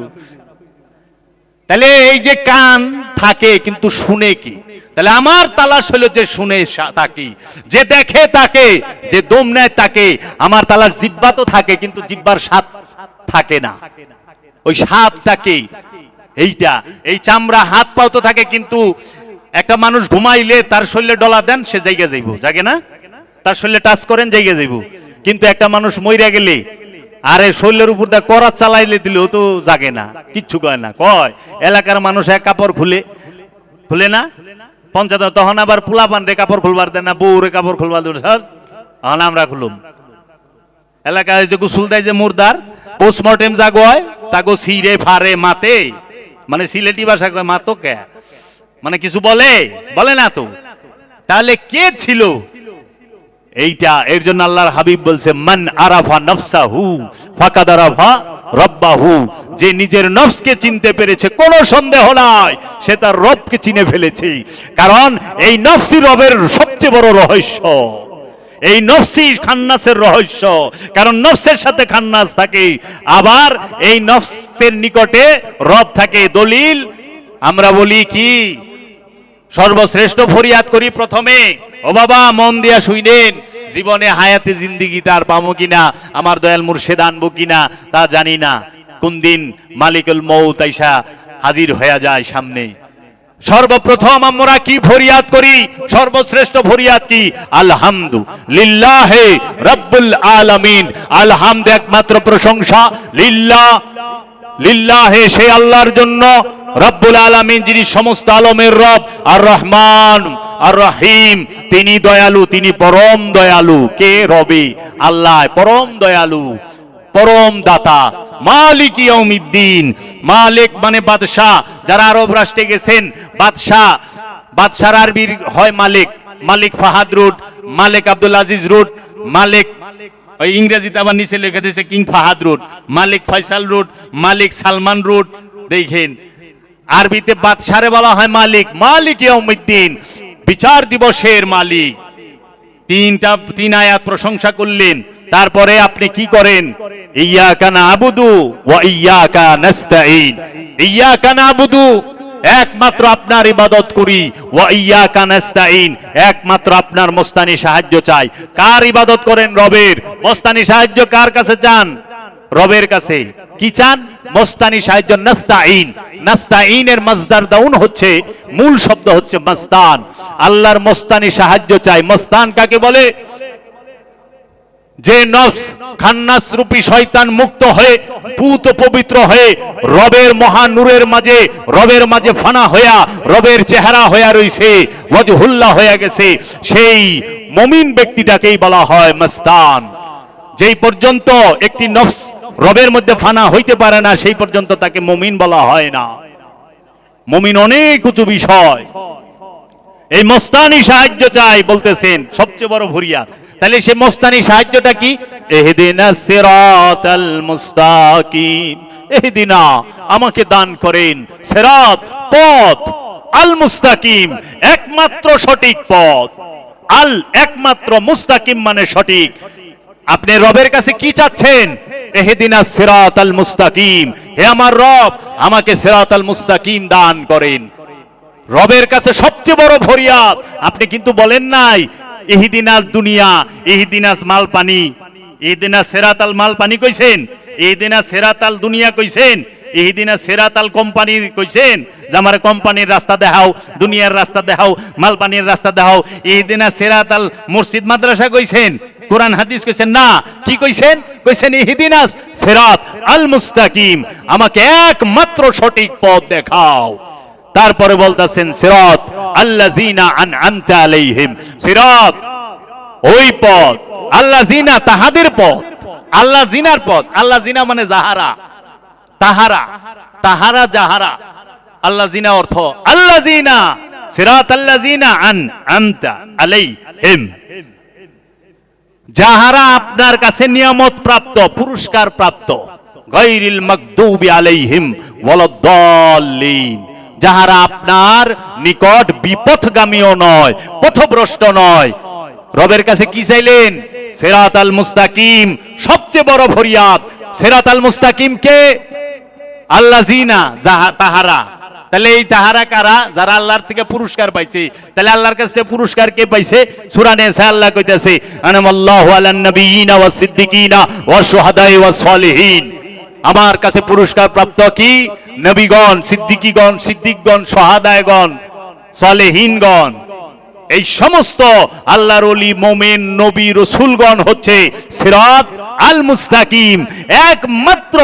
তাহলে এই যে কান থাকে কিন্তু শুনে কি? তাহলে আমার তালাশ হলো যে শুনে তাকে, যে দেখে তাকে, যে দম নেয় তাকে। আমার তালাশ জিহ্বা তো থাকে কিন্তু জিহ্বার স্বাদ থাকে না, ওই স্বাদটাকে। এইটা এই চামড়া হাত পাও তো থাকে কিন্তু একটা মানুষ ঘুমাইলে তার শরীরে ডলা দেন, সে জায়গা যাইব, জাগে না? তার শরীরে টাচ করেন, জায়গা যাইব। কিন্তু একটা মানুষ মইরা গেলে আরে শরীরের উপর দা করা চালাইলে দিলেও তো জাগে না, কিচ্ছু কয় না। কয় এলাকার মানুষ এক কাপড় খুলে খুলে না পঞ্চায়েত, তখন আবার পোলা পান রে কাপড় খুলবার দেন না, বউ রে কাপড় খুলবার দেন, স্যার তখন আমরা খুলুম। এলাকায় যে গোসল দেয় যে মুর্দার, পোস্টমর্টেম জাগো হয়, তাগো সিরে ফারে মাতে, মানে সিলেটি ভাষা কয় মাতো কে, মানে কিছু বলে বলে না তো। তাহলে কে ছিল এইটা? এর জন্য আল্লাহর হাবিব বলছে, মান আরাফা নফসাহু ফাকাদ আরাফা রব্বাহু। যে নিজের নফসকে চিনতে পেরেছে, কোনো সন্দেহ নাই সে তার রবকে চিনে ফেলেছে। কারণ এই নফসি রবের সবচেয়ে বড় রহস্য, এই নফসি খান্নাসের রহস্য। কারণ নফসের সাথে খান্নাস থাকে, আবার এই নফসের নিকটে রব থাকে। দলিল আমরা বলি কি? সর্বশ্রেষ্ঠ ফরিয়াদ করি প্রথমে, ও বাবা মন দিয়া শুইনেন, জীবনে হায়াতে জিন্দিগি তার পাবো কিনা, আমার দয়াল মুর্শিদ আনবো কিনা তা জানি না। কোন দিন মালিকুল মউত আইসা হাজির হয়ে যায় সামনে। সর্বপ্রথম আমরা কি ফরিয়াদ করি? সর্বশ্রেষ্ঠ ফরিয়াদ কি? আলহামদুলিল্লাহ রাব্বুল আলামিন। আলহামদ একমাত্র প্রশংসা, লিল্লাহ লিল্লাহে সে আল্লাহর জন্য, রব্বুল আলামিন যিনি সমস্ত আলমের রব, আর রহমান আর রহিম তিনি দয়ালু, তিনি পরম দয়ালু। কে? রবে আল্লাহ, পরম দয়ালু, পরম দাতা। মালিক ইয়াউমিদ্দিন, মালিক মানে বাদশাহ। যারা আরব রাষ্ট্রে গেছেন, বাদশাহ, বাদশার আরবির হয় মালিক, মালিক ফাহাদ রুট, মালিক আব্দুল আজিজ রুট, মালিক ওই ইংরেজিতে আবার নিচে লিখে দিয়েছে কিং ফাহাদ রুট, মালিক ফয়সাল রুট, মালিক সালমান রুট। দেখেন আরবিতে বাদশারে বলা হয় মালিক, মালিক ইয়াউমিদ্দিন, বিচার দিবসের মালিক। তিন আয়াত প্রশংসা করলেন। তারপরে আপনি কি করেন? ইয়্যাকা না'বুদু ওয়া ইয়্যাকা নাস্তাঈন। ইয়্যাকা না'বুদু, একমাত্র আপনার ইবাদত করি, ওয়া ইয়্যাকা নাস্তাঈন, একমাত্র আপনার মস্তানি সাহায্য চাই। কার ইবাদত করেন? রবের। মস্তানি সাহায্য কার কাছে চান? রবের কাছে। কি চান? মস্তানি সাহায্য। নাস্তাঈন, নাস্তাঈনের মাসদার দাউন হচ্ছে, মূল শব্দ হচ্ছে মস্তান। আল্লাহর মস্তানি সাহায্য চাই। মস্তান কাকে বলে? যে নফস খান্নাস রূপী শয়তান মুক্ত হয়ে পুত পবিত্র হয়ে রবের মহানূরের মাঝে, রবের মাঝে ফানা হইয়া রবের চেহারা হইয়া রইছে, ওয়াজহুল্লাহ হয়ে গেছে, সেই মুমিন ব্যক্তিটাকেই বলা হয় মস্তান। যেই পর্যন্ত একটি নফস রবের মধ্যে ফানা হইতে পারে না, সেই পর্যন্ত তাকে মুমিন বলা হয় না। মুমিন অনেক উঁচু বিষয়। এই মস্তানি সাহায্য চাই বলতেছেন, সবচেয়ে বড় ফরিয়াদ। তাহলে সে মস্তানি সাহায্যটা কি? ইহদিনাস সিরাতাল মুস্তাকিম, ইহদিনা, আমাকে দান করেন, সিরাত, পথ, আল মুস্তাকিম, একমাত্র সঠিক পথ, আল একমাত্র, মুস্তাকিম মানে সঠিক। আপনি রবের কাছে কি চাচ্ছেন? ইহদিনাস সিরাতাল মুস্তাকিম, হে আমার রব, আমাকে সিরাতাল মুস্তাকিম দান করেন। রবের কাছে সবচেয়ে বড় ফরিয়াদ। আপনি কিন্তু বলেন নাই ইহদিনাস দুনিয়া, ইহদিনাস মাল পানি, ইহদিনাস সিরাতাল মাল পানি কইছেন, ইহদিনাস সিরাতাল দুনিয়া কইছেন, ইহদিনাস সিরাতাল কোম্পানির কইছেন যে আমার কোম্পানির রাস্তা দেখাও, দুনিয়ার রাস্তা দেখাও, মাল পানির রাস্তা দেখাও। ইহদিনাস সিরাতাল মসজিদ মাদ্রাসা কইছেন, কোরআন হাদিস কইছেন না। কি কইছেন? কইছেন ইহদিনাস সিরাত আল মুস্তাকিম, আমাকে একমাত্র সঠিক পথ দেখাও। তারপরে বলতেছেন সিরাত আল্লাযিনা আনআমতা আলাইহিম, সিরাত ওই পথ, আল্লাযিনা তাহাদের পথ, আল্লাযিনার পথ। আল্লাযিনা মানে যাহারা, তাহারা, তাহারা যাহারা, আল্লাযিনা অর্থ আল্লাযিনা, সিরাত আল্লাযিনা আনআমতা আলাইহিম, যাহারা আপনার কাছে নিয়ামত প্রাপ্ত, পুরস্কার প্রাপ্ত। গায়রিল মাগদুবি আলাইহিম ওয়ালাদ-দাল্লিন, যাহারা আপনার নিকট বিপথগামীও নয়, পথভ্রষ্ট নয়। রবের কাছে কি চাইলেন? সিরাতাল মুস্তাকিম, সবচেয়ে বড় ফরিয়াদ। সিরাতাল মুস্তাকিম কে? আল্লাযিনা, তাহারা। তাহলে এই তাহারা কারা? যারা আল্লাহর থেকে পুরস্কার পাইছে। তাহলে আল্লাহর কাছ থেকে পুরস্কার কে পাইছে? সূরা নিসা আল্লাহ কইতাছে আনামাল্লাহু আলান নাবিয়িনা ওয়াস সিদ্দিকিনা ওয়াশ শুহাদাই ওয়াস সালিহিন, আমার কাছে পুরস্কার প্রাপ্ত কি? নবীগণ, সিদ্দিকীগণ, সিদ্দিকগণ, শাহাদায়গণ, সালেহীনগণ। এই সমস্ত আল্লাহর ওলি, মুমিন, নবী, রাসূলগণ হচ্ছে সিরাত আল মুস্তাকিম। একমাত্র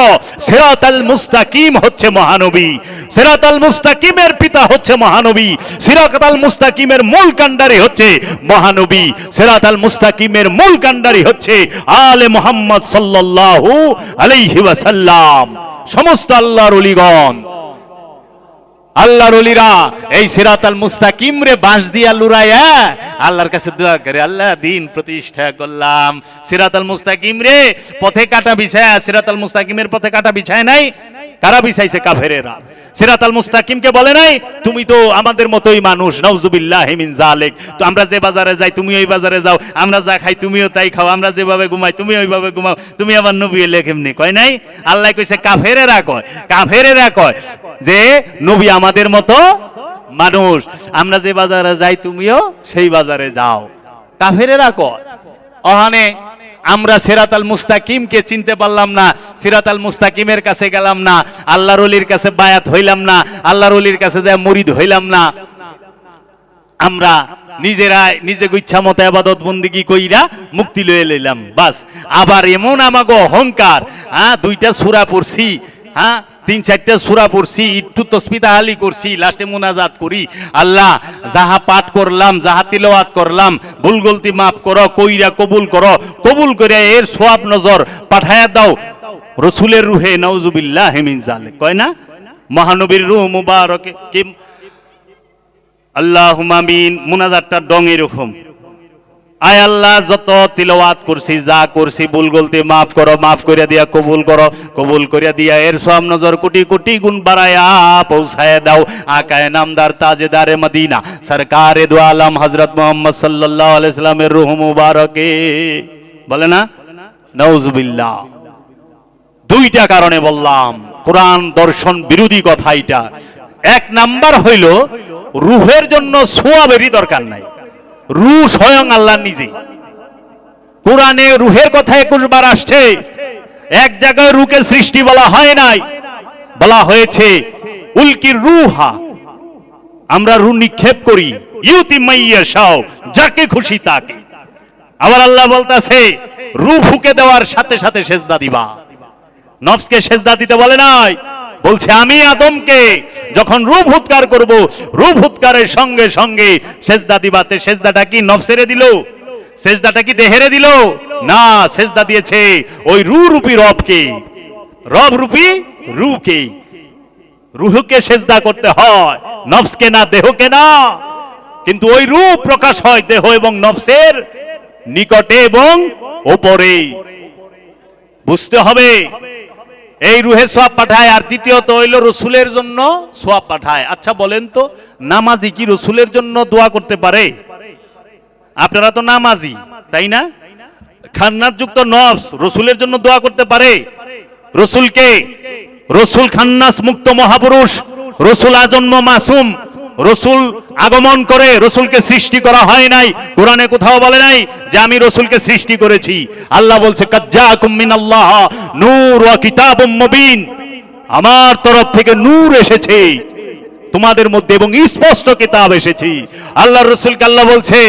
সিরাত আল মুস্তাকিম হচ্ছে মহানবী। সিরাত আল মুস্তাকিমের পিতা হচ্ছে মহানবী। সিরাত আল মুস্তাকিমের মূল কাণ্ডারি হচ্ছে মহানবী। সিরাত আল মুস্তাকিমের মূল কাণ্ডারি হচ্ছে আলে মুহাম্মদ সাল্লাল্লাহু আলাইহি ওয়াসাল্লাম। সমস্ত আল্লাহর ওলিগণ, আল্লাহর ওলিরা এই সিরাতাল মুস্তাকিম রে বাঁশ দিয়া লুরাইয়া আল্লাহর কাছে দোয়া করে, আল্লাহ দিন প্রতিষ্ঠা করলাম। সিরাতাল মুস্তাকিম রে পথে কাটা বিছায়া, সিরাতাল মুস্তাকিমের পথে কাটা বিছায় নাই। কারা বিছাইছে? কাফেরেরা। সিরাতাল মুস্তাকিমকে বলে নাই তুমি তো আমাদের মতোই মানুষ, নাউজুবিল্লাহি মিন যালিক। তো আমরা যে বাজারে যাই তুমি ওই বাজারে যাও, আমরা যা খাই তুমিও তাই খাও, আমরা যেভাবে ঘুমাই তুমি ওইভাবে ঘুমাও, তুমি আবার নবী এলে কেমনি? কয় নাই? আল্লাহ কইছে কাফেরেরা কয়, কাফেরেরা কয় যে নবী আমাদের মতো মানুষ, আমরা যে বাজারে যাই তুমিও সেই বাজারে যাও। কাফেরেরা কয়। ওখানে আমরা সিরাতাল মুস্তাকিমকে চিনতে পারলাম না, সিরাতাল মুস্তাকিমের কাছে গেলাম না, আল্লাহর ওলির কাছে বায়াত হইলাম না, আল্লাহর ওলির কাছে যায় মুরিদ হইলাম না। আমরা নিজেরা নিজে ইচ্ছা মতো ইবাদত বন্দেগী কইরা মুক্তি লয়ে লইলাম, বাস। আবার এমন আমাগো অহংকার, দুইটা সূরা পড়ছি, তিন চারটা সূরা পড়ছি, একটু তাসবিহ তাহলিল করছি, লাস্টে মুনাজাত করি, আল্লাহ যাহা পাঠ করলাম, যাহা তিলাওয়াত করলাম, ভুল গলতি মাফ করো, কইরা কবুল করো, কবুল করে এর সওয়াব নজর পাঠায়া দাও রাসূলের রূহে, নাউজুবিল্লাহি মিন যালিক। কয় না? মহানবীর রূহ মুবারকে কি আল্লাহুম্মা আমিন। মুনাজাতটা ডং এরকম, আয় আল্লাহ যত তিলাওয়াত করছি, যা করছি ভুল গলতি মাফ করো, মাফ করিয়া দিয়া কবুল করো, কবুল করিয়া দিয়া এর সওয়াব নজর কোটি কোটি গুণ বাড়ায়া পৌঁছায় দাও আকায়ে নামদার তাজেদারে মদিনা সরকারে দু আলম হযরত মুহাম্মদ সাল্লাল্লাহু আলাইহি সাল্লামের রূহ মুবারকে। বলে না নাউজুবিল্লাহ। দুইটা কারণে বললাম কোরআন দর্শন বিরোধী কথা এটা। এক নাম্বার হইল রূহের জন্য সওয়াবেরই দরকার নাই, রূহ স্বয়ং আল্লাহ নিজে। কোরআনে রূহের কথা 21 বার আসছে, এক জায়গায় রূহকে সৃষ্টি বলা হয় নাই, বলা হয়েছে উলকির রূহা, আমরা রূহ নিক্ষেপ করি, ইউতি মাইয়াশাও, যাকে খুশি তাকে। আবার আল্লাহ বলতাছে রূহ ফুঁকে দেওয়ার সাথে সাথে সেজদা দিবা। নফসকে সেজদা দিতে বলে নাই, বলছে আমি আদমকে যখন রূহ ফুৎকার করব, রূহ ফুৎকারের সঙ্গে সঙ্গে সেজদা দিবাতে। সেজদাটা কি নফসেরে দিল? সেজদাটা কি দেহেরে দিল? না, সেজদা দিয়েছে ওই রূহ রূপী রবকে, রব রূপী রূহকে। রূহকে সেজদা করতে হয়, নফসকে না, দেহকে না। কিন্তু ওই রূহ প্রকাশ হয় দেহ এবং নফসের নিকটে এবং উপরে। বুঝতে হবে এই রূহে সওয়াব পাঠায়। আর দ্বিতীয়ত হইল রসুলের জন্য সওয়াব পাঠায়। আচ্ছা বলেন তো, নামাজি কি রসুলের জন্য দোয়া করতে পারে? আপনারা তো নামাজি, তাই না? খান্নাত যুক্ত নফস রসুলের জন্য দোয়া করতে পারে? রসুলকে, রসুল খান্নাস মুক্ত মহাপুরুষ, রসুল আজন্ম মাসুম, রসুল আগমন করে, রসুলকে সৃষ্টি করা হয় নাই। কোরআনে কোথাও বলে নাই যে আমি রসুলকে সৃষ্টি করেছি। আল্লাহ বলছে কাজ্জাকুম মিনাল্লাহ নূর ওয়া কিতাবুম মুবিন, আমার তরফ থেকে নূর এসেছে তোমাদের মধ্যে এবং স্পষ্ট কিতাব এসেছে। আল্লাহর রাসূলকে আল্লাহ বলছে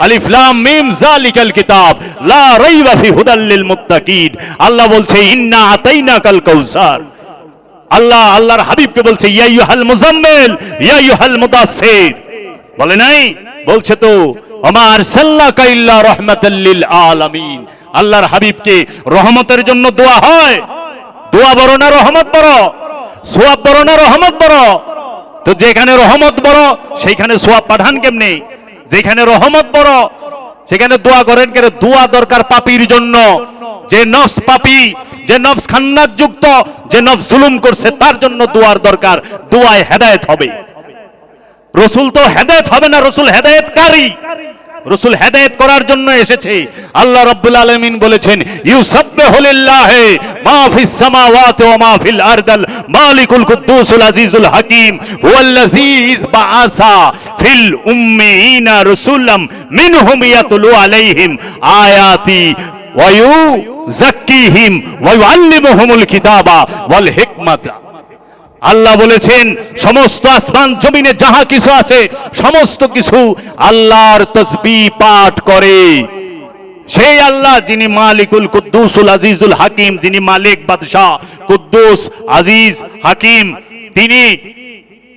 আলিফ লাম মিম যালিকাল কিতাব লা রাইবা ফি হুদাল লিল মুত্তাকিন। আল্লাহ বলছে ইন্না আতাইনাকাল কাউসার। আল্লাহ আল্লাহর হাবিবকে বলছে ইয়া আইয়ুহাল মুজাম্মিল ইয়া আইয়ুহাল মুদাসসির। বলে নাই? বলছে তো ওমা আরসালনাকা ইল্লা রাহমাতাল লিল আলামিন। আল্লাহর হাবিবকে রহমতের জন্য দোয়া হয়। দোয়া বড় না রহমত বড়? সওয়াব বড় না রহমত বড়? তো যেখানে রহমত বড় সেইখানে সওয়াব পাঠান কেমনে? যেখানে রহমত বড় সেখানে দোয়া করেন কেন? দোয়া দরকার পাপীর জন্য, যে নফস পাপী, যে নফস খান্নাত যুক্ত, যে নফস জুলুম করছে তার জন্য দোয়ার দরকার। দোয়ায় হেদায়েত হবে। রসুল তো হেদায়েত হবে না, রসুল হেদায়েতকারী। রসুল হেদায়েত করার জন্য এসেছে। আল্লাহ রাব্বুল আলামিন বলেছেন ইউসাব্বিহু লিল্লাহি মা ফিস সামাওয়াতি ওয়া মা ফিল আরদিল মালিকুল কুদ্দুসুল আজিজুল হাকীম হুয়াল্লাযী বাআসা ফিল উম্মিয়িনা রাসূলাম মিনহুম ইয়াতলু আলাইহিম আয়াতি ওয়া ইউযাক্কিহিম ওয়া ইউআল্লিমুহুমুল কিতাবা ওয়াল হিকমাতা। আল্লাহ বলেছেন সমস্ত আসমান জমিনে যাহা কিছু আছে সমস্ত কিছু আল্লাহর তাসবিহ পাঠ করে। সেই আল্লাহ যিনি মালিকুল কুদ্দুসুল আজিজুল হাকিম, যিনি মালিক বাদশাহ কুদ্দুস আজিজ হাকিম, তিনি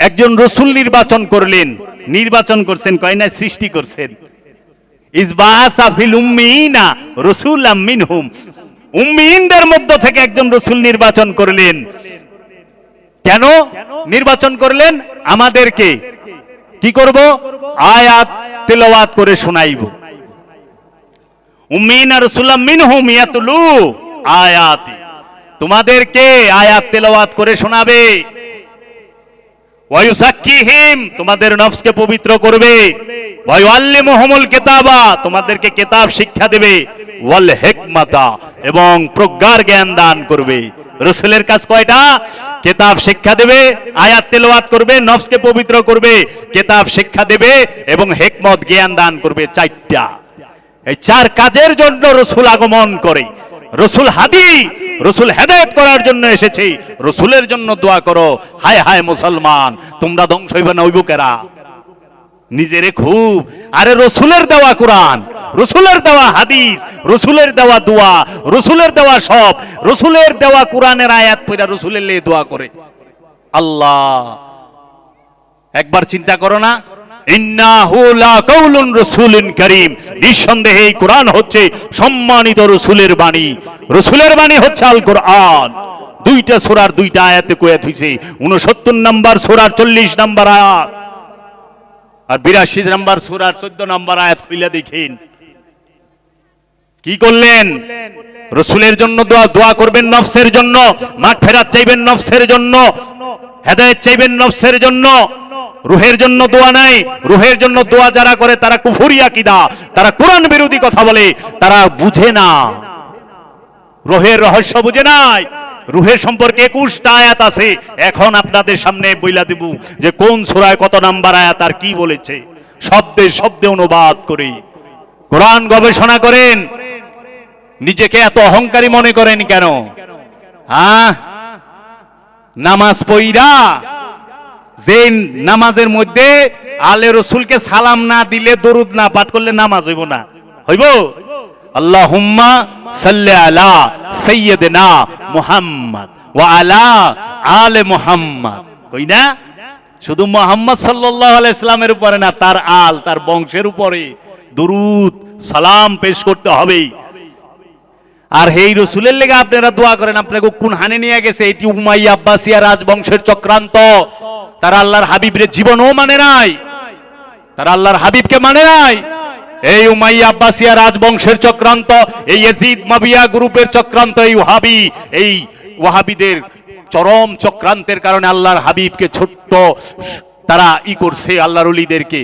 একজন রসুল নির্বাচন করলেন। নির্বাচন করছেন কয় না, সৃষ্টি করছেন। ইসবাসা ফিল উম্মিয়িনা রাসূলাম মিনহুম, উম্মিয়িনদের মধ্য থেকে একজন রসুল নির্বাচন করলেন। কেন নির্বাচন করলেন? আমাদেরকে কি করব? আয়াত তেলাওয়াত করে শোনাইব। উম্মিয়িনা রাসূলাম মিনহুম ইয়াতলু আয়াতি, তোমাদেরকে আয়াত তেলাওয়াত করে শোনাবে। ওয়া ইউযাক্কিহিম, তোমাদের নফসকে পবিত্র করবে। ওয়া ইউআল্লিমুহুমুল কিতাবা, তোমাদেরকে কিতাব শিক্ষা দেবে। ওয়াল হিকমাতা, এবং প্রজ্ঞার জ্ঞান দান করবে। রসুলের কাজ কয়টা? কিতাব শিক্ষা দেবে, আয়াত তেলাওয়াত করবে, নফসকে পবিত্র করবে, কিতাব শিক্ষা দেবে এবং হিকমত জ্ঞান দান করবে। চারটা, এই চার কাজের জন্য রসুল আগমন করে। রসুল হাদি, রসুল হেদায়েত করার জন্য এসেছে। রসুলের জন্য দোয়া করো। হায় হায় মুসলমান, তোমরা ধ্বংস হইবে না হইব কেরা? নিজেরে খুব। আরে রসুলের দেওয়া কোরআন, রসুলের দেওয়া হাদিস, রসুলের দেওয়া দোয়া, রসুলের দেওয়া সব, রসুলের দেওয়া কোরআনের আয়াত পড়া রসুলের লে দোয়া করে। আল্লাহ একবার চিন্তা করো না, ইন্নাহু লাকাউলুন রাসূলিন কারীম, নিঃসন্দেহে এই কোরআন হচ্ছে সম্মানিত রসুলের বাণী। রসুলের বাণী হচ্ছে আল কোরআন। দুইটা সূরার দুইটা আয়াতে কয়ে থইছে। 69 নম্বর সূরার 40 নম্বর আয়াত আর 82 নম্বর সূরার 14 নম্বর আয়াত খুলে দেখেন কি করলেন। রাসূলের জন্য দোয়া করবেন, নফসের জন্য মাগফিরাত চাইবেন, নফসের জন্য হেদায়েত চাইবেন, নফসের জন্য। রূহের জন্য দোয়া নাই। রূহের জন্য দোয়া যারা করে তারা কুফরি আকীদা, তারা কোরআন বিরোধী কথা বলে, তারা বুঝে না, রূহের রহস্য বুঝে নাই। রূহের সম্পর্কে 21টা আয়াত আছে। এখন আপনাদের সামনে বইলা দেব যে কোন সূরায় কত নাম্বার আয়াত আর কি বলেছে, শব্দে শব্দে অনুবাদ করে। কোরআন গবেষণা করেন। নিজেকে এত অহংকারী মনে করেন কেন? হ্যাঁ, নামাজ পড়া, যে নামাজের মধ্যে আলে রসুলকে সালাম না দিলে, দরুদ না পাঠ করলে নামাজ হইব না। হইব? আল্লাহুম্মা সাল্লি আলা সাইয়্যিদিনা মুহাম্মদ ওয়া আলা আলে মুহাম্মদ, কই না? শুধু মুহাম্মদ সাল্লাল্লাহু আলাইহি সাল্লামের উপরে না, তার আল, তার বংশের উপরে দরুদ সালাম পেশ করতে হবে। আর এই রসুলের লেগে আপনারা দোয়া করেন। আপনাকে কোন হানে নিয়ে গেছে? এটি উমাইয়া আব্বাসিয়া রাজবংশের চক্রান্ত। তারা আল্লাহর হাবিবের জীবনও মানে নাই, তারা আল্লাহর হাবিবকে মানে নাই। এই উমাইয়া আব্বাসিয়া রাজবংশের চক্রান্ত, এই ইয়াজিদ মাবিয়া গ্রুপের চক্রান্ত, এই ওয়াহাবিদের চরম চক্রান্তের কারণে আল্লাহর হাবিবকে ছোট্ট তারা করছে, আল্লাহর ওলিদেরকে।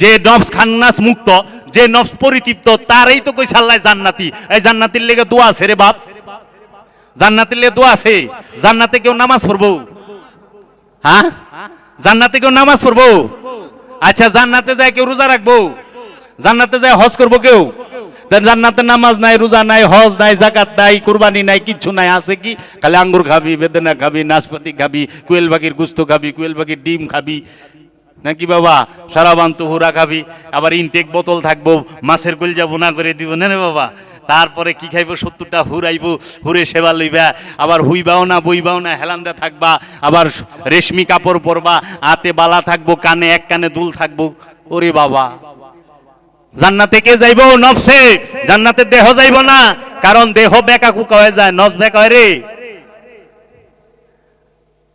যে নফস খান্নাস মুক্ত, যে নফস পরিতৃপ্ত, তারই তো কইছে আল্লাহ জান্নাতি। এই জান্নাতের লেগে দোয়া আছে রে বাপ, জান্নাতের লেগে দোয়া আছে। জান্নাতে কেউ নামাজ পড়বো? হ্যাঁ, জান্নাতে কেউ নামাজ পড়বো? আচ্ছা, জান্নাতে যায় কেউ রোজা রাখবো? জান্নাতে যায় হজ করবো কেউ? জান্নাতে নামাজ নাই, রোজা নাই, হজ নাই, যাকাত নাই, কুরবানি নাই, কিচ্ছু নাই। আছে কি? খালি আঙ্গুর খাবি, বেদানা খাবি, নাশপাতি খাবি, কোয়েল পাখির গুস্ত খাবি, কোয়েল পাখির ডিম খাবি, নাকি বাবা সারাবান তুহুরা খাবি। আবার ইনটেক বোতল থাকবো, মাছের কলজা ভুনা করে দিব না রে বাবা। তারপরে কি খাইবো? 70টা হুরাইবো, হুরে সেবা লইবা। আবার হুইবাও না, বইবাও না, হেলান্দা থাকবা। আবার রেশমি কাপড় পরবা, হাতে বালা থাকবো, কানে এক কানে দুল থাকবো। ওরে বাবা, জান্নাতে কে যাইবো? নফসে। জান্নাতে দেহ যাইব না, কারণ দেহ বেকা কুকা হয়ে যায়, নফস বেকা হয় রে।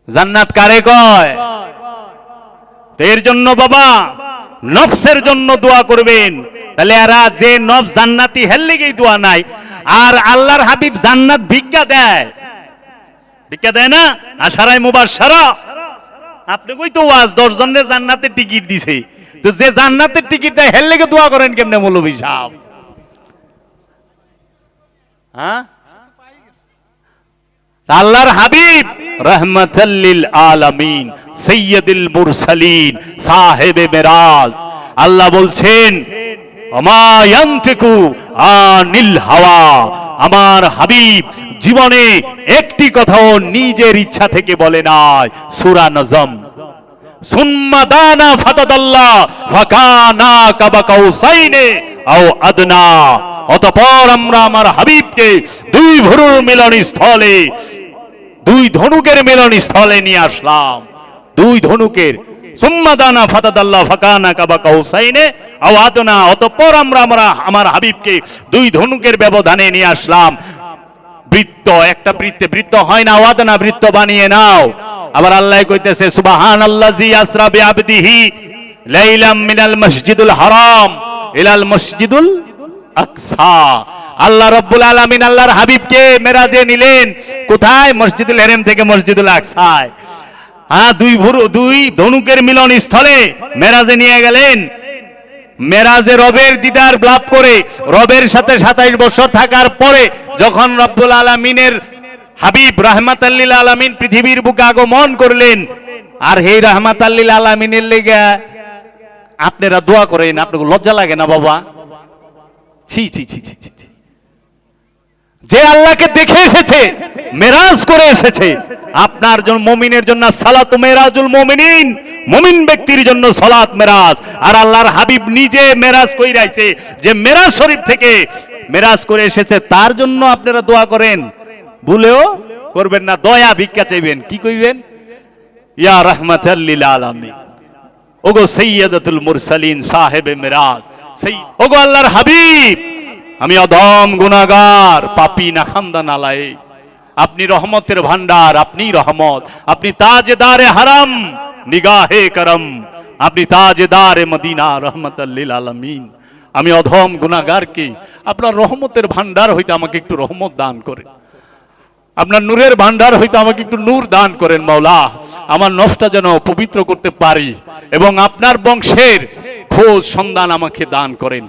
জান্নাত কারে কয়? এর জন্য বাবা নফসের জন্য দোয়া করবেন। তাহলে এরা যে নফস জান্নাতি, হের লেগেই দোয়া নাই। আর আল্লাহর হাবিব জান্নাত ভিক্ষা দেয়, ভিক্ষা দেয় না? আশারায় মুবাশশারা, আপনি কই তো ওয়াজ 10 জনের জান্নাতের টিকিট দিছে, তো যে জান্নাতের টিকিট দেয় হের লেগে দোয়া করেন কেমনে মৌলভী সাহেব? হ্যাঁ, আল্লাহর হাবিব রাহমাতাল লিল আলামিন, সাইয়্যিদুল মুরসালিন, সাহেবে মেরাজ। আল্লাহ বলছেন আমা ইয়ানতিকু আনিল হাওয়া, আমার হাবিব জীবনে একটি কথাও নিজের ইচ্ছা থেকে বলে নাই। সূরা নজম। সুম্মা দানা ফাতাদাল্লাহ ফাকানা কাবা কাউসাইনে আও আদনা, অতঃপর আমরা আমার হাবিবকে দুই ভুরুর মিলনস্থলে, দুই ধনুকের মিলনস্থলে নিয়ে আসলাম। দুই ধনুকের, সুম্মা দানা ফাতাদাল্লাহ ফাকানা কাবা কাউসাইনে আও আদনা, অতঃপর আমরা আমার হাবিবকে দুই ধনুকের ব্যবধানে নিয়ে আসলাম। বৃত্ত, একটা বৃত্তে বৃত্ত হয় না, ওয়াদনা বৃত্ত বানিয়ে নাও। আবার আল্লাহ কইতেছে সুবহানাল্লাযী আসরা বিআবদিহি লাইলাম মিনাল মসজিদুল হারাম ইলাল মসজিদুল আকসা। আল্লাহ রাব্বুল আলামিন আল্লাহর হাবিবকে মেরাজে নিলেন। কোথায়? মসজিদুল হারাম থেকে মসজিদুল আকসায়। হ্যাঁ, দুই ধনুকের মিলন স্থলে মেরাজে নিয়ে গেলেন। মেরাজে রবের দিদার লাভ করে, রবের সাথে 27 বছর থাকার পরে যখন রব্বুল আলামিনের হাবিব রাহমাতাল লিল আলামিন পৃথিবীর বুকে আগমন করলেন, আর এই রাহমাতাল লিল আলামিনের লেগে আপনারা দোয়া করেন, আপনাকে লজ্জা লাগে না বাবা? ছি ছি ছি ছি ছি। যে আল্লাহকে দেখে এসেছে, মেরাজ করে এসেছে, আপনার জন্য, মুমিনের জন্য সালাতু মেরাজুল মুমিনিন, মুমিন ব্যক্তির জন্য সালাত মেরাজ। আর আল্লাহর হাবিব নিজে মেরাজ কইরাইছে, যে মেরাজ শরীফ থেকে মেরাজ করে এসেছে, তার জন্য আপনারা দোয়া করেন। ভুলেও করবেন না, দয়া ভিক্ষা চাইবেন। কি কইবেন? ইয়া রাহমাতাল লিল আলামিন, ওগো সাইয়্যিদাতুল মুরসালিন, সাহেবে মেরাজ, ওগো আল্লাহর হাবিব, আমি অধম গুনাহগার, পাপী, নাখান্দা, নালায়েক। আপনি রহমতের ভান্ডার, আপনি রহমত, আপনি তাজদারে হারাম, নিগাহে করম, আপনি তাজেদারে মদিনা রহমাতাল লিল আলামিন। আমি অধম গুনাহগারকে আপনার রহমতের ভান্ডার হইতে আমাকে একটু রহমত দান করেন, আপনার নূরের ভান্ডার হইতে আমাকে একটু নূর দান করেন মাওলা। আমার নফসটা যেন পবিত্র করতে পারি এবং আপনার বংশের খোঁজ সন্ধান আমাকে দান করেন।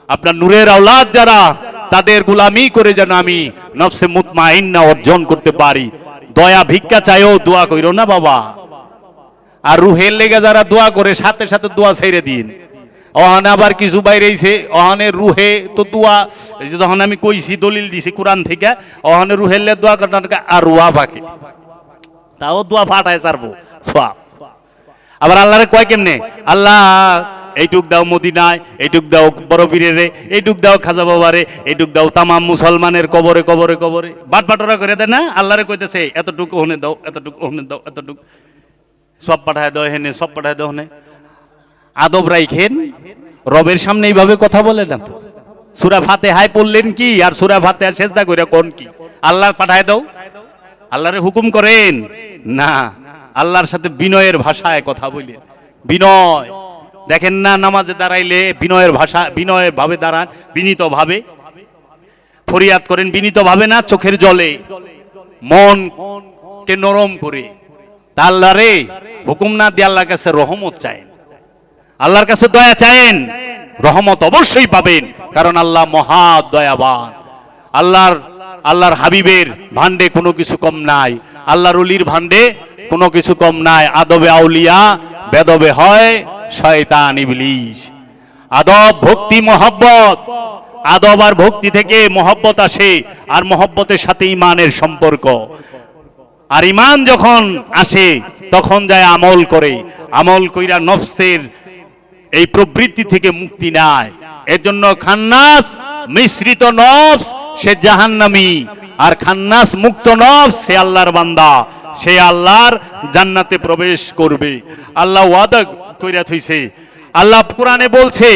আপনার নূরের আওলাদ যারা, তাদের গোলামি করে যেন আমি নফসে মুতমাইন্না অর্জন করতে পারি। দয়া ভিক্ষা চাইও দোয়া কইরো না বাবা। আর রুহের লেগে যারা দোয়া করে সাথে সাথে দোয়া ছেড়ে দিন। অহানে আবার কিছু বাইরেছে, অহানে রুহে তো দোয়া, যখন আমি কইছি দলিল দিছি কোরআন থেকে, অহানে রুহের লে দোয়া করেন আর রুয়া ফাঁকে, তাও দোয়া ফাটায় ছাড়বো সওয়াব। আবার আল্লাহরে কয় কেমনে, আল্লাহ এইটুক দাও মদিনায়, এইটুক দাও বড় পীরেরে, এইটুক দাও খাজা বাবারে, এইটুক দাও তামাম মুসলমানের কবরে কবরে কবরে। বাট বাটরা করে দেয় না, আল্লাহরে কইতেছে এতটুকু ওহনে দাও, এতটুকু ওহনে দাও, এতটুকু সব পাঠায় দাও হেনে, সব পাঠায় দাও হেনে। আদব রাইখেন, রবের সামনে এইভাবে কথা বলে না তো। সূরা ফাতিহায় পড়লেন কি আর সূরা ফাতিহা সেজদা কইরা কোন কি? আল্লাহ পাঠায় দাও, আল্লাহরে হুকুম করেন না, আল্লাহর সাথে বিনয়ের ভাষায় কথা বলেন। বিনয় দেখেন না, নামাজে দাঁড়াইলে বিনয়ের ভাষা, বিনয়ের ভাবে দাঁড়ান, বিনীত ভাবে ফরিয়াদ করেন, বিনীত ভাবে না, চোখের জলে মন কে নরম করে। তা আল্লাহরে হুকুম না দিয়ে আল্লাহর কাছে রহমত চায়েন, আল্লাহর কাছে দয়া চায়েন, রহমত অবশ্যই পাবেন, কারণ আল্লাহ মহা দয়াবান। আল্লাহর হাবিবের ভান্ডে কোনো কিছু কম নাই, আল্লাহর ওলির ভান্ডে কোনো কিছু কম নাই। আদবে আউলিয়া, বেদবে হয় শয়তান ইবলিস। আদব ভক্তি মহব্বত, আদব আর ভক্তি থেকে মহব্বত আসে, আর মহব্বতের সাথে ঈমানের সম্পর্ক। আর ঈমান যখন আসে তখন যায় আমল করে, আমল কইরা নফসের এই প্রবৃত্তি থেকে মুক্তি নেয়। এর জন্য খান্নাস মিশ্রিত নফস সে জাহান্নামী, আর খান্নাস মুক্ত নফস সে আল্লাহর বান্দা, সে আল্লাহর জান্নাতে প্রবেশ করবে। আল্লাহ ওয়াদা কইরা থইছে, আল্লাহ কোরআনে বলছে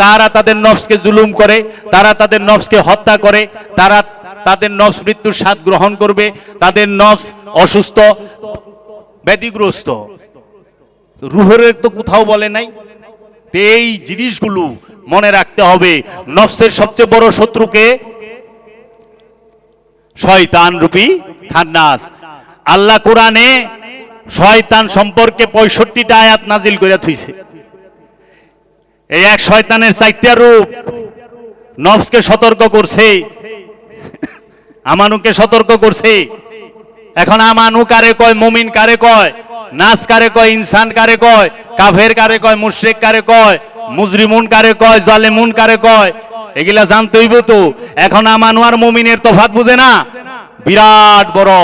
তারা তাদের নফসকে জুলুম করে, তারা তাদের নফসকে হত্যা করে, তারা তাদের নফস মৃত্যুর স্বাদ গ্রহণ করবে, তাদের নফস অসুস্থ ব্যাধিগ্রস্ত। রুহের তো কোথাও বলে নাই। এই জিনিসগুলো মনে রাখতে হবে। নফসের সবচেয়ে বড় শত্রুকে শয়তান রূপী খান্নাস। আল্লাহ কোরআনে শয়তান সম্পর্কে 65টা আয়াত নাজিল করে থইছে। এই এক শয়তানের 4টা রূপ। নফসকে সতর্ক করছে, আমানুকে সতর্ক করছে। এখন আমানু কারে কয়, মুমিন কারে কয়, নাস কারে কয়, ইনসান কারে কয়, কাফের কারে কয়, মুশরিক কারে কয়, মুজরিমুন কারে কয়, জালেমুন কারে কয়, এগুলা জানতে হইব তো। এখন আমানু আর মুমিনের তফাৎ বুঝে না, বিরাট বড়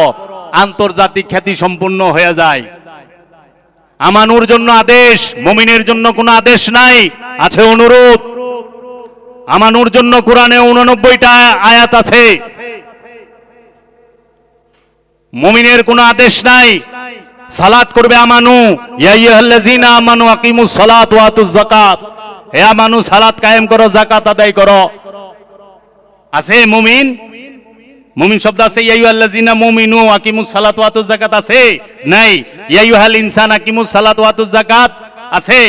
আন্তর্জাতিক খ্যাতি সম্পন্ন হয়ে যায়। আমানুর জন্য আদেশ, মুমিনের জন্য কোনো আদেশ নাই, আছে অনুরোধ। আমানুর জন্য কোরআনে 89টা আয়াত আছে, মুমিনের কোনো আদেশ নাই। সালাত করবে আমানু, ইয়া আইয়ুহাল্লাযীনা আমানু আকিমুস সালাত ওয়া আতুজ যাকাত। হে আমানু, সালাত কায়েম করো, যাকাত আদায় করো। আছে মুমিন, মুমিন শব্দ আছে, ইয়া আইয়ুহাল্লাযীনা মুমিনু আকিমুস সালাত ওয়া আতুজ যাকাত আছে? নাই। ইয়া আইয়ুহাল ইনসান আকিমুস সালাত ওয়া আতুজ যাকাত আছে?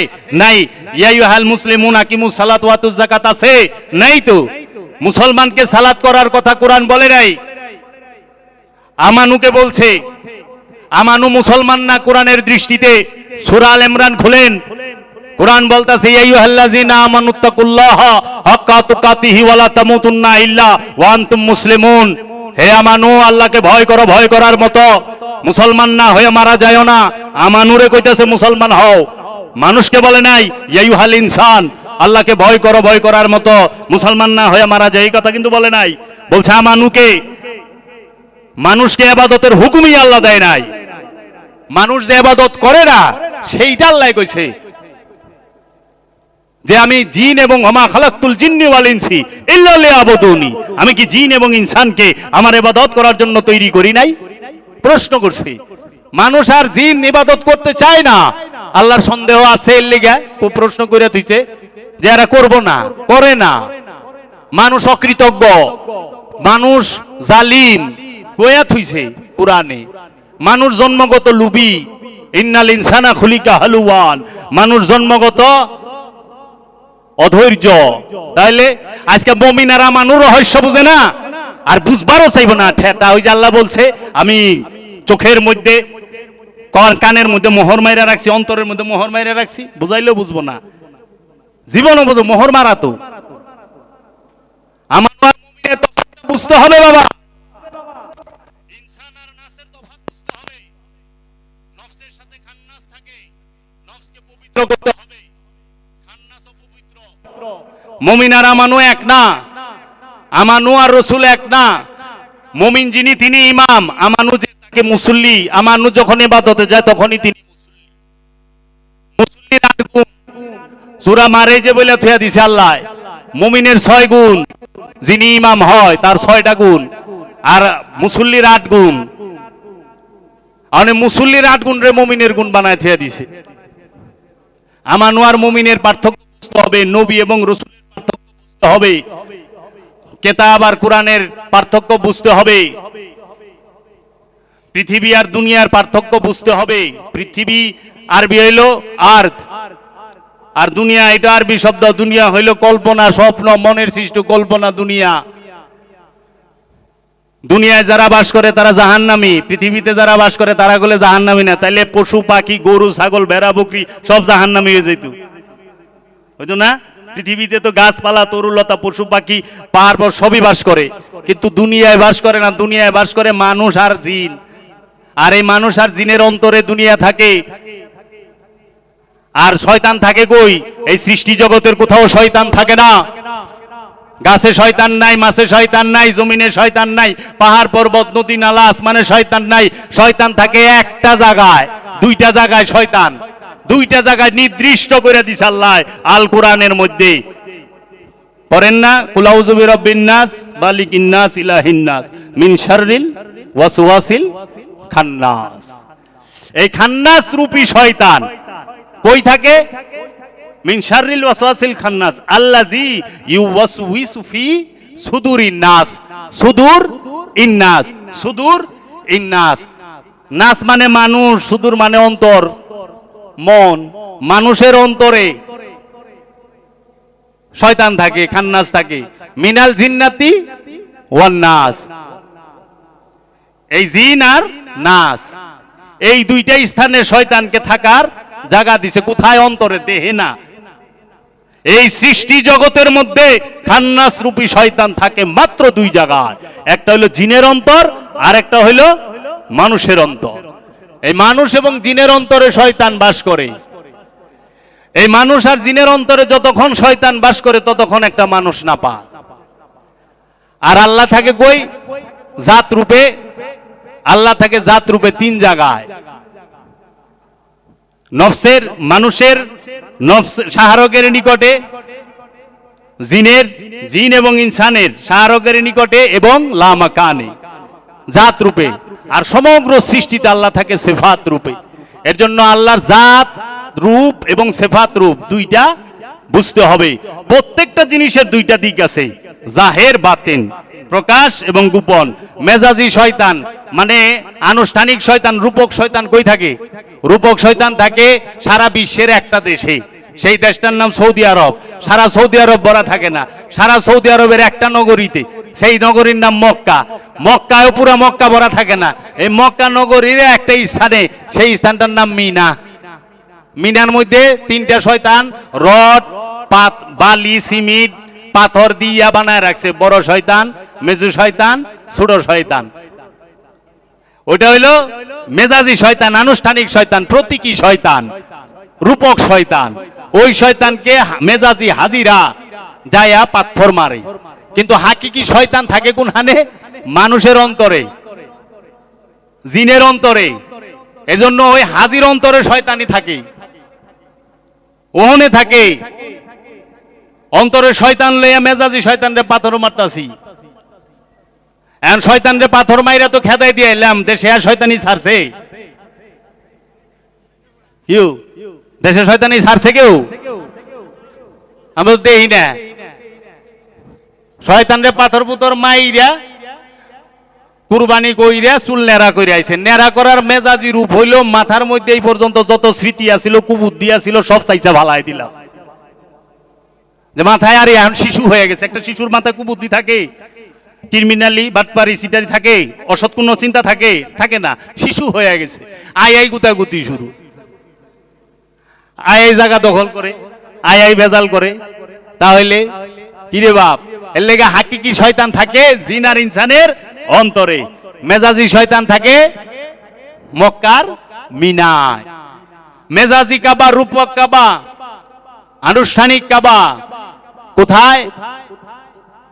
নাই। ইয়া আইয়ুহাল মুসলিমুন আকিমুস সালাত ওয়া আতুজ যাকাত আছে? নাই তো। মুসলমানকে সালাত করার কথা কোরআন বলে নাই, আমানুকে বলছে। আমানু মুসলমান না কোরআনের দৃষ্টিতে? সূরা আল ইমরান খুলেন, কোরআন বলতাছে ইয়া আইয়ুহাল্লাযীনা আমানুত্তাকুল্লাহা হাক্কা তুকাতিহি ওয়া লা তামুতুন্না ইল্লা ওয়া আনতুম মুসলিমুন। হে আমানু, আল্লাহকে ভয় করো, ভয় করার মতো। মুসলমান না হয়ে মারা যায়ও না। আমানুরে কইতাছে মুসলমান হও, মানুষকে বলে নাই ইয়া আইয়ুহাল ইনসান, আল্লাহকে ভয় করো, ভয় করার মতো। মুসলমান না হয়ে মারা যায় এই কথা কিন্তু বলে নাই, বলছে আমানুকে। মানুষকে ইবাদতের হুকুমই আল্লাহ দেয় নাই। মানুষ যে ইবাদত করে না সেইটা আল্লাহ কইছে যে আমি জিন এবং ওমা খালাকতুল জিন্নি ওয়াল ইনসি ইল্লা লিয়াবুদুনি। আমি কি জিন এবং ইনসানকে আমার ইবাদত করার জন্য তৈরি করি নাই? প্রশ্ন করছে। মানুষ আর জিন ইবাদত করতে চায় না, আল্লাহর সন্দেহ আছে, এর লেগে প্রশ্ন করে তুইছে যে এরা করব না, করে না। মানুষ অকৃতজ্ঞ, মানুষ জালিম কইয়া থইছে কোরআনে। মানুষ জন্মগত লুবি, ইন্নাল ইনসানা খুলিকা হালুয়ান, মানুষ জন্মগত অধৈর্য। তাইলে আজকে মুমিনারা মানুষ রহস্য বুঝে না, আর বুঝবারও চাইব না ঠেটা। ওই যে আল্লাহ বলছে আমি চোখের মধ্যে কানের মধ্যে মোহর মাইরা রাখছি, অন্তরের মধ্যে মোহর মাইরা রাখছি, বুঝাইলেও বুঝবো না, জীবনও বুঝবো মোহর মারা। তো আমার মুমিনের তফাৎ বুঝতে হবে বাবা, ইনসান আর নাসের তফাৎ বুঝতে হবে। নফসের সাথে খান্নাস থাকে, নফসকে পবিত্র করতে হবে, খান্নাসও পবিত্র। মুমিন আর আমানু এক না, আমানু আর রাসূল এক না। মুমিন যিনি তিনি ইমাম, আমানু যে তাকে মুসল্লি। আমানু যখন ইবাদতে যায় তখনই তিনি মুসল্লি। মুসল্লির 8 গুণ সূরা মারে যে বলে থিয়া দিছে আল্লাহ। মুমিনের 6 গুণ, যিনি ইমাম হয় তার 6টা গুণ, আর মুসল্লির 8 গুণ। মানে মুসল্লির 8 গুণ রে মুমিনের গুণ বানায় থিয়া দিছে। আমানু আর মুমিনের পার্থক্য বুঝতে হবে, নবী এবং রাসূলের পার্থক্য বুঝতে হবে, কিতাব আর কোরআনের পার্থক্য বুঝতে হবে, পৃথিবী আর দুনিয়ার পার্থক্য বুঝতে হবে। পৃথিবী আরবি হইল আর্থ, আর দুনিয়া এটা আরবি শব্দ। দুনিয়া হইল কল্পনা, স্বপ্ন, মনের সৃষ্ট কল্পনা দুনিয়া। দুনিয়ায় যারা বাস করে তারা জাহান্নামী, পৃথিবীতে যারা বাস করে তারা বলে জাহান্নামী না। তাইলে পশু পাখি, গরু ছাগল, ভেড়া বকরি সব জাহান্নামী হয়ে যেত, বুঝছো না? পৃথিবীতে তো গাছপালা, তরুলতা, পশু পাখি, পাহাড় পর্বত সবই বাস করে, কিন্তু দুনিয়ায় বাস করে না। দুনিয়ায় বাস করে মানুষ আর জিন। আর এই মানুষ আর জিনের অন্তরে দুনিয়া থাকে। আর শয়তান থাকে কই? এই সৃষ্টি জগতের কোথাও শয়তান থাকে না। গাছে শয়তান নাই, মাছে শয়তান নাই, জমিনে শয়তান নাই, পাহাড় পর্বত নদী নালা আসমানে শয়তান নাই। শয়তান থাকে একটা জায়গায়, 2টা জায়গায় শয়তান, 2টা জায়গায় নির্দিষ্ট করে দিছে আল্লাহ আল কোরআনের মধ্যে। পড়েন না? কুল আউযু বিরাব্বিন নাস মালিকিন নাস ইলাহিন নাস মিন শাররিল ওয়াসওয়াসিল খান্নাস। এই খান্নাস রূপী শয়তান কই থাকে? মিন শাররিল ওয়াসওয়াসিল খান্নাস আল্লাযী ইউওয়াসউইসু ফি সুদুরিন নাস। সুদুর ইন্নাস, সুদুর ইন্নাস। নাস মানে মানুষ, সুদুর মানে অন্তর, মন। মানুষের অন্তরে শয়তান থাকে, খান্নাস থাকে। মিনাল জিন্নাতি ওয়ান নাস, এই জিন আর নাস, এই 2টা স্থানে শয়তানকে থাকার জায়গা দিছে। কোথায়? অন্তরে, দেহে না। এই সৃষ্টি জগতের মধ্যে খান্নাস রূপী শয়তান থাকে মাত্র 2 জায়গায়। একটা হলো জিনের অন্তর, আর একটা হলো মানুষের অন্তর। এই মানুষ এবং জিনের অন্তরে শয়তান বাস করে। এই মানুষ আর জিনের অন্তরে যতক্ষণ শয়তান বাস করে ততক্ষণ একটা মানুষ না পা। আর আল্লাহ থাকে কই? জাত রূপে। আল্লাহ থাকে জাত রূপে 3 জায়গায়। নফসের, মানুষের নফস শাহরগের নিকটে, জিন এবং ইনসানের শাহরগের নিকটে, এবং লামাকানে জাত রূপে। আর সমগ্র সৃষ্টিতে আল্লাহ থাকে সিফাত রূপে। এর জন্য আল্লাহর জাত রূপ এবং সিফাত রূপ 2টা বুঝতে হবে। প্রত্যেকটা জিনিসের 2টা দিক আছে, জাহের বাতিন, প্রকাশ এবং গোপন। মেজাজি শয়তান মানে আনুষ্ঠানিক শয়তান, রূপক শয়তান কই থাকে? রূপক শয়তান থাকে সারা বিশ্বের একটা দেশে, সেই দেশটার নাম সৌদি আরব। সারা সৌদি আরব ভরা থাকে না, সারা সৌদি আরবের একটা নগরীতে, সেই নগরীর নাম মক্কা। মক্কায় পুরা মক্কা ভরা থাকে না, এই মক্কা নগরীর একটা স্থানে, সেই স্থানটার নাম মিনা। মিনার মধ্যে 3টা শয়তান রড, বালি, সিমেন্ট, পাথর দিয়া বানায় রাখছে। বড় শয়তান, মেজু শয়তান, ছোট শয়তান। ওইটা হইলো মেজাজি শয়তান, আনুষ্ঠানিক শয়তান, প্রতীকী শয়তান, রূপক শয়তান। ওই শয়তানকে মেজাজি হাজিরা যায়া পাথর মারে। কিন্তু হাকিকি শয়তান থাকে কোনখানে? মানুষের অন্তরে, জিনের অন্তরে। এজন্য ওই হাজির অন্তরে শয়তানি থাকে, ওহনে থাকে। অন্তরে শয়তান লইয়া মেজাজি শয়তানরে পাথর মারতাছি। এখন শয়তানরে পাথর মাইরা তো খেদাই দিয়ে এলাম, দেশে আর শয়তানি ছাড়ছে? কেউ দেশে শয়তানি ছাড়ছে? কেউ? আমি তো দেই না। শয়তানরে পাথর পুতর মাইরা কুরবানি কইরা চুল নেড়া করে আইছে। নেড়া করার মেজাজি রূপ হইল মাথার মধ্যে এই পর্যন্ত যত স্মৃতি আছিল কুবুদ্ধি আছিল সব চাইচা ভালাই দিলাম, যে মাথায় আর এখন শিশু হয়ে গেছে। একটা শিশুর মাথায় কুবুদ্ধি থাকে? ক্রিমিনালি বাটপারি সিটারি থাকে? অসৎ কোনো চিন্তা থাকে? থাকে না। শিশু হয়ে গেছে, আই গুতাগুতি শুরু, আই জায়গা দখল করে, আই ভেজাল করে। তাহলে কিরে বাপ, এর লেগে হাকিকি শয়তান থাকে জিন আর ইনসানের অন্তরে, মেজাজি শয়তান থাকে মক্কার মিনায়। মেজাজি কাবা, রূপক কাবা, আনুষ্ঠানিক কাবা কোথায়?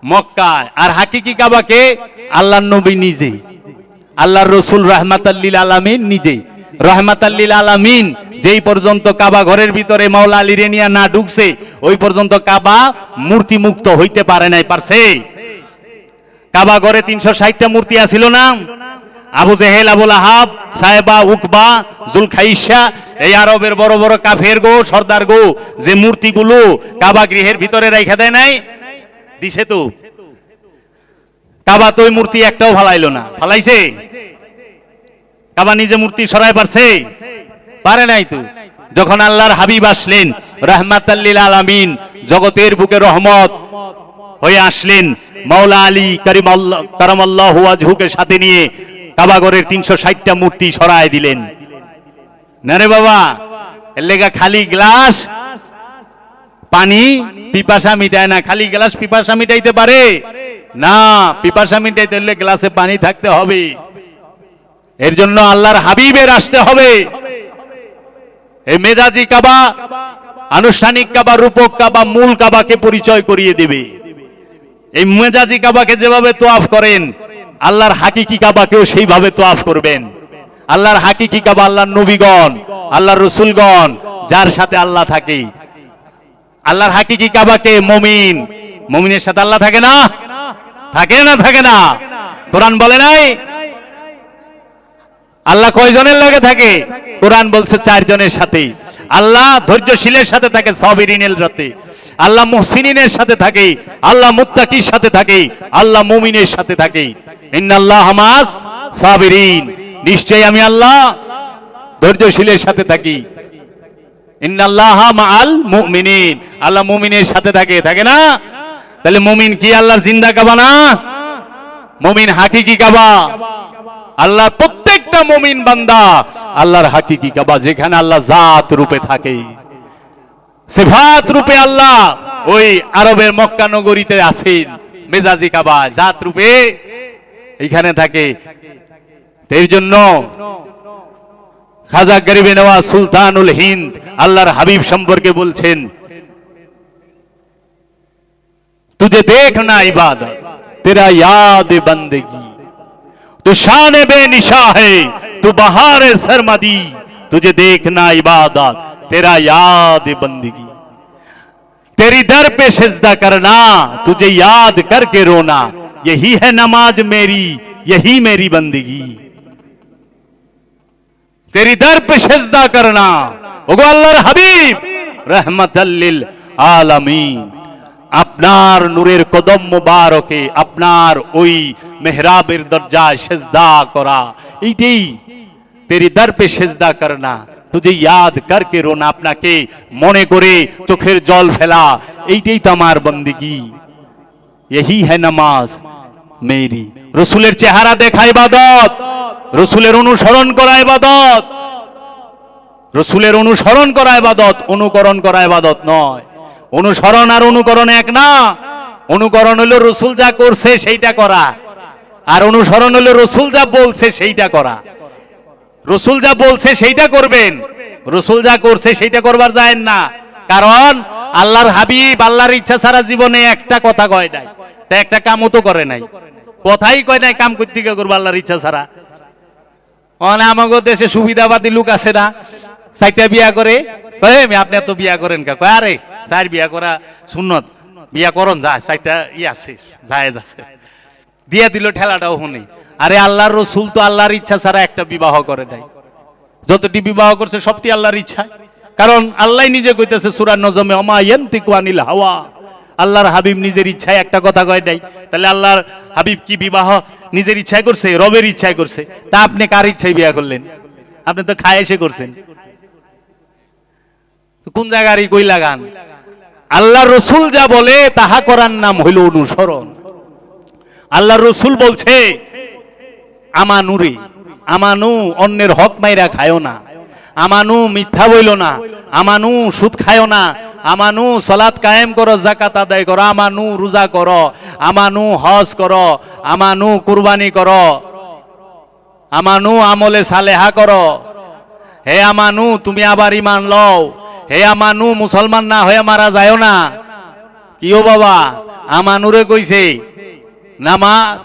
মক্কায়। আর হাকিকি কাবাকে আল্লাহর নবী নিজে, আল্লাহর রসুল রাহমাতাল লিল আলামিন নিজে। রাহমাতাল লিল আলামিন যেই পর্যন্ত কাবা ঘরের ভিতরে মাওলা আলী রেনিয়া না ঢুকছে ওই পর্যন্ত কাবা মূর্তি মুক্ত হইতে পারে নাই। পারছে? কাবা ঘরে 360টা মূর্তি আছিল না? আবু জেহেল, আবুল আহাব, সাহেবা, উকবা, জুলখাইসা, এই আরবের বড় বড় কাফের গো, সর্দার গো, যে মূর্তিগুলো কাবা গৃহের ভিতরে রাইখা দেয় নাই, দিছে তো। কাবা তো ওই মূর্তি একটাও ফালাইলো না। ফালাইছে? কাবা নিজে মূর্তি সরাই পারছে? পারে নাই তো। যখন আল্লাহর হাবিব আসলেন রাহমাতাল লিল আলামিন, জগতের বুকে রহমত হয়ে আসলেন, মাওলা আলী কারামাল্লাহু ওয়াজহুকে সাথে নিয়ে কাবাগরের 360টা মূর্তি সরায় দিলেন। না রে বাবা, এর লেগা খালি গ্লাস পানি পিপাসা মিটায় না। খালি গ্লাস পিপাসা মিটাইতে পারে না। পিপাসা মিটাইতে হলে গ্লাসে পানি থাকতে হবে। এর জন্য আল্লাহর হাবিবের আসতে হবে। এই মেজাজি কাবা, আনুষ্ঠানিক কাবা, রূপক কাবা, মূল কাবাকে পরিচয় করিয়ে দেবে। এই মেজাজি কাবাকে যেভাবে তোয়াফ করেন আল্লাহর হাকিকি কাবাকেও সেইভাবে তোয়াফ করবেন। আল্লাহর হাকিকি কাবা আল্লাহর নবীগণ, আল্লাহর রসুলগণ, যার সাথে আল্লাহ থাকে। আল্লাহর হাকিকি কাবাকে মুমিন, মুমিনের সাথে আল্লাহ থাকে না? থাকে না? থাকে না? কোরআন বলে নাই আল্লাহ কয়জনের লাগে থাকে? কোরআন বলছে 4 জনের সাথে। আল্লাহ ধৈর্যশীলের সাথে থাকে, সাবিরিনের সাথে। আল্লাহ মুহসিনিনের সাথে থাকে, আল্লাহ মুত্তাকির সাথে থাকে, আল্লাহ মুমিনের সাথে থাকে। ইন্নাল্লাহ মাস সাবিরিন, নিশ্চয়ই আমি আল্লাহ ধৈর্যশীলের সাথে থাকি। ইন্নাল্লাহ মাআল মুমিনিন, আল্লাহ মুমিনের সাথে থাকে। থাকে না? তাহলে মুমিন কি আল্লাহর জিন্দা কাবা না? মুমিন হাকিকি কাবা। আল্লাহ প্রত্যেকটা মুমিন বান্দা আল্লাহর হাকিকি কাবা, যেখানে আল্লাহ জাত রূপে থাকে, সিফাত রূপে আল্লাহ ওই আরবের মক্কা নগরীতে আছেন। মেজাজি কাবা জাত রূপে এইখানে থাকে। এর জন্য খাজা গরিবে নওয়াজ সুলতানুল হিন্দ আল্লাহর হাবিব সম্পর্কে বলছেন, तुझे देखना इबादत तेरा याद बंदगी, तू शान बेनिशा है तू बहार सरमदी, तुझे देखना इबादत तेरा याद बंदगी, तेरी दर पे सिजदा करना तुझे याद करके रोना, यही है नमाज मेरी यही मेरी बंदगी। तेरी दर पे सिजदा करना, ওগো আল্লাহর হাবিব रहमतल लिल आलमीन, আপনার নূরের কদম মুবারকে আপনার ওই মেহরাবের দরজায় সিজদা করা, এইটাই তেরি দর পে সিজদা করনা তুঝে ইয়াদ করকে রোনা, আপনাকে মনে করে চোখের জল ফেলা, এইটাই তো আমার বন্দেগী। यही है নামাজ মেরি। রাসূলের চেহারা দেখা ইবাদত, রাসূলের অনুসরণ করা ইবাদত, রাসূলের অনুসরণ করা ইবাদত, অনুকরণ করা ইবাদত নয়। অনুসরণ আর অনুকরণ এক না। অনুকরণ হলো রাসূল যা করছে সেইটা করা, আর অনুসরণ হলো রাসূল যা বলছে সেইটা করা। রাসূল যা বলছে সেইটা করবেন, রাসূল যা করছে সেইটা করবার যায় না। কারণ আল্লাহর হাবিব আল্লাহর ইচ্ছা ছাড়া জীবনে একটা কথা কয় নাই, তা একটা কামও তো করে নাই। কথাই কয় নাই কাম করতে গিয়ে করবো আল্লাহর ইচ্ছা ছাড়া। মানে আমাগো দেশে সুবিধাবাদী লোক আছে না, 4টা বিয়া করে, আপনি এত বিয়া করেন কা? কয় আরে 4 বিয়া করা সুন্নত, বিয়া করন যায়, 4টা আছে জায়েজ আছে, দিয়া দিল ঠেলাটাও শুনি। আরে আল্লাহর রাসূল তো আল্লাহর ইচ্ছা ছাড়া একটা বিবাহ করে নাই, যতটি বিবাহ করছে সবটি আল্লাহর ইচ্ছা। কারণ আল্লাহ নিজে কইতেছে সূরা নজমে, ওমা ইয়ানতিকু আনিল হাওয়া, আল্লাহর হাবিব নিজের ইচ্ছায় একটা কথা কয় নাই। তাহলে আল্লাহর হাবিব কি বিবাহ নিজের ইচ্ছায় করছে, রবের ইচ্ছায় করছে। তা আপনি কার ইচ্ছায় বিয়া করলেন? আপনি তো খায় এসে করছেন। কোন জায়গারই কই লাগান? আল্লাহ রসুল যা বলে তাহা করার নাম হইল অনুসরণ। আল্লাহ রসুল বলছে আমানুরে, আমানু অন্যের হক মাইরা খায়ও না, আমানু মিথ্যা বইল না, আমানু সুদ খায়ও না, আমানু সালাত কায়েম করো, যাকাত আদায় করো, আমানু রোজা করো, আমানু হজ করো, আমানু কুরবানি করো, আমানু আমলে সালেহা করো। হে আমানু তুমি আবার ঈমান লও, হে আমানু মুসলমান না হয়ে মারা যায়ও না। কিও বাবা, আমানুরে কইছে নামাজ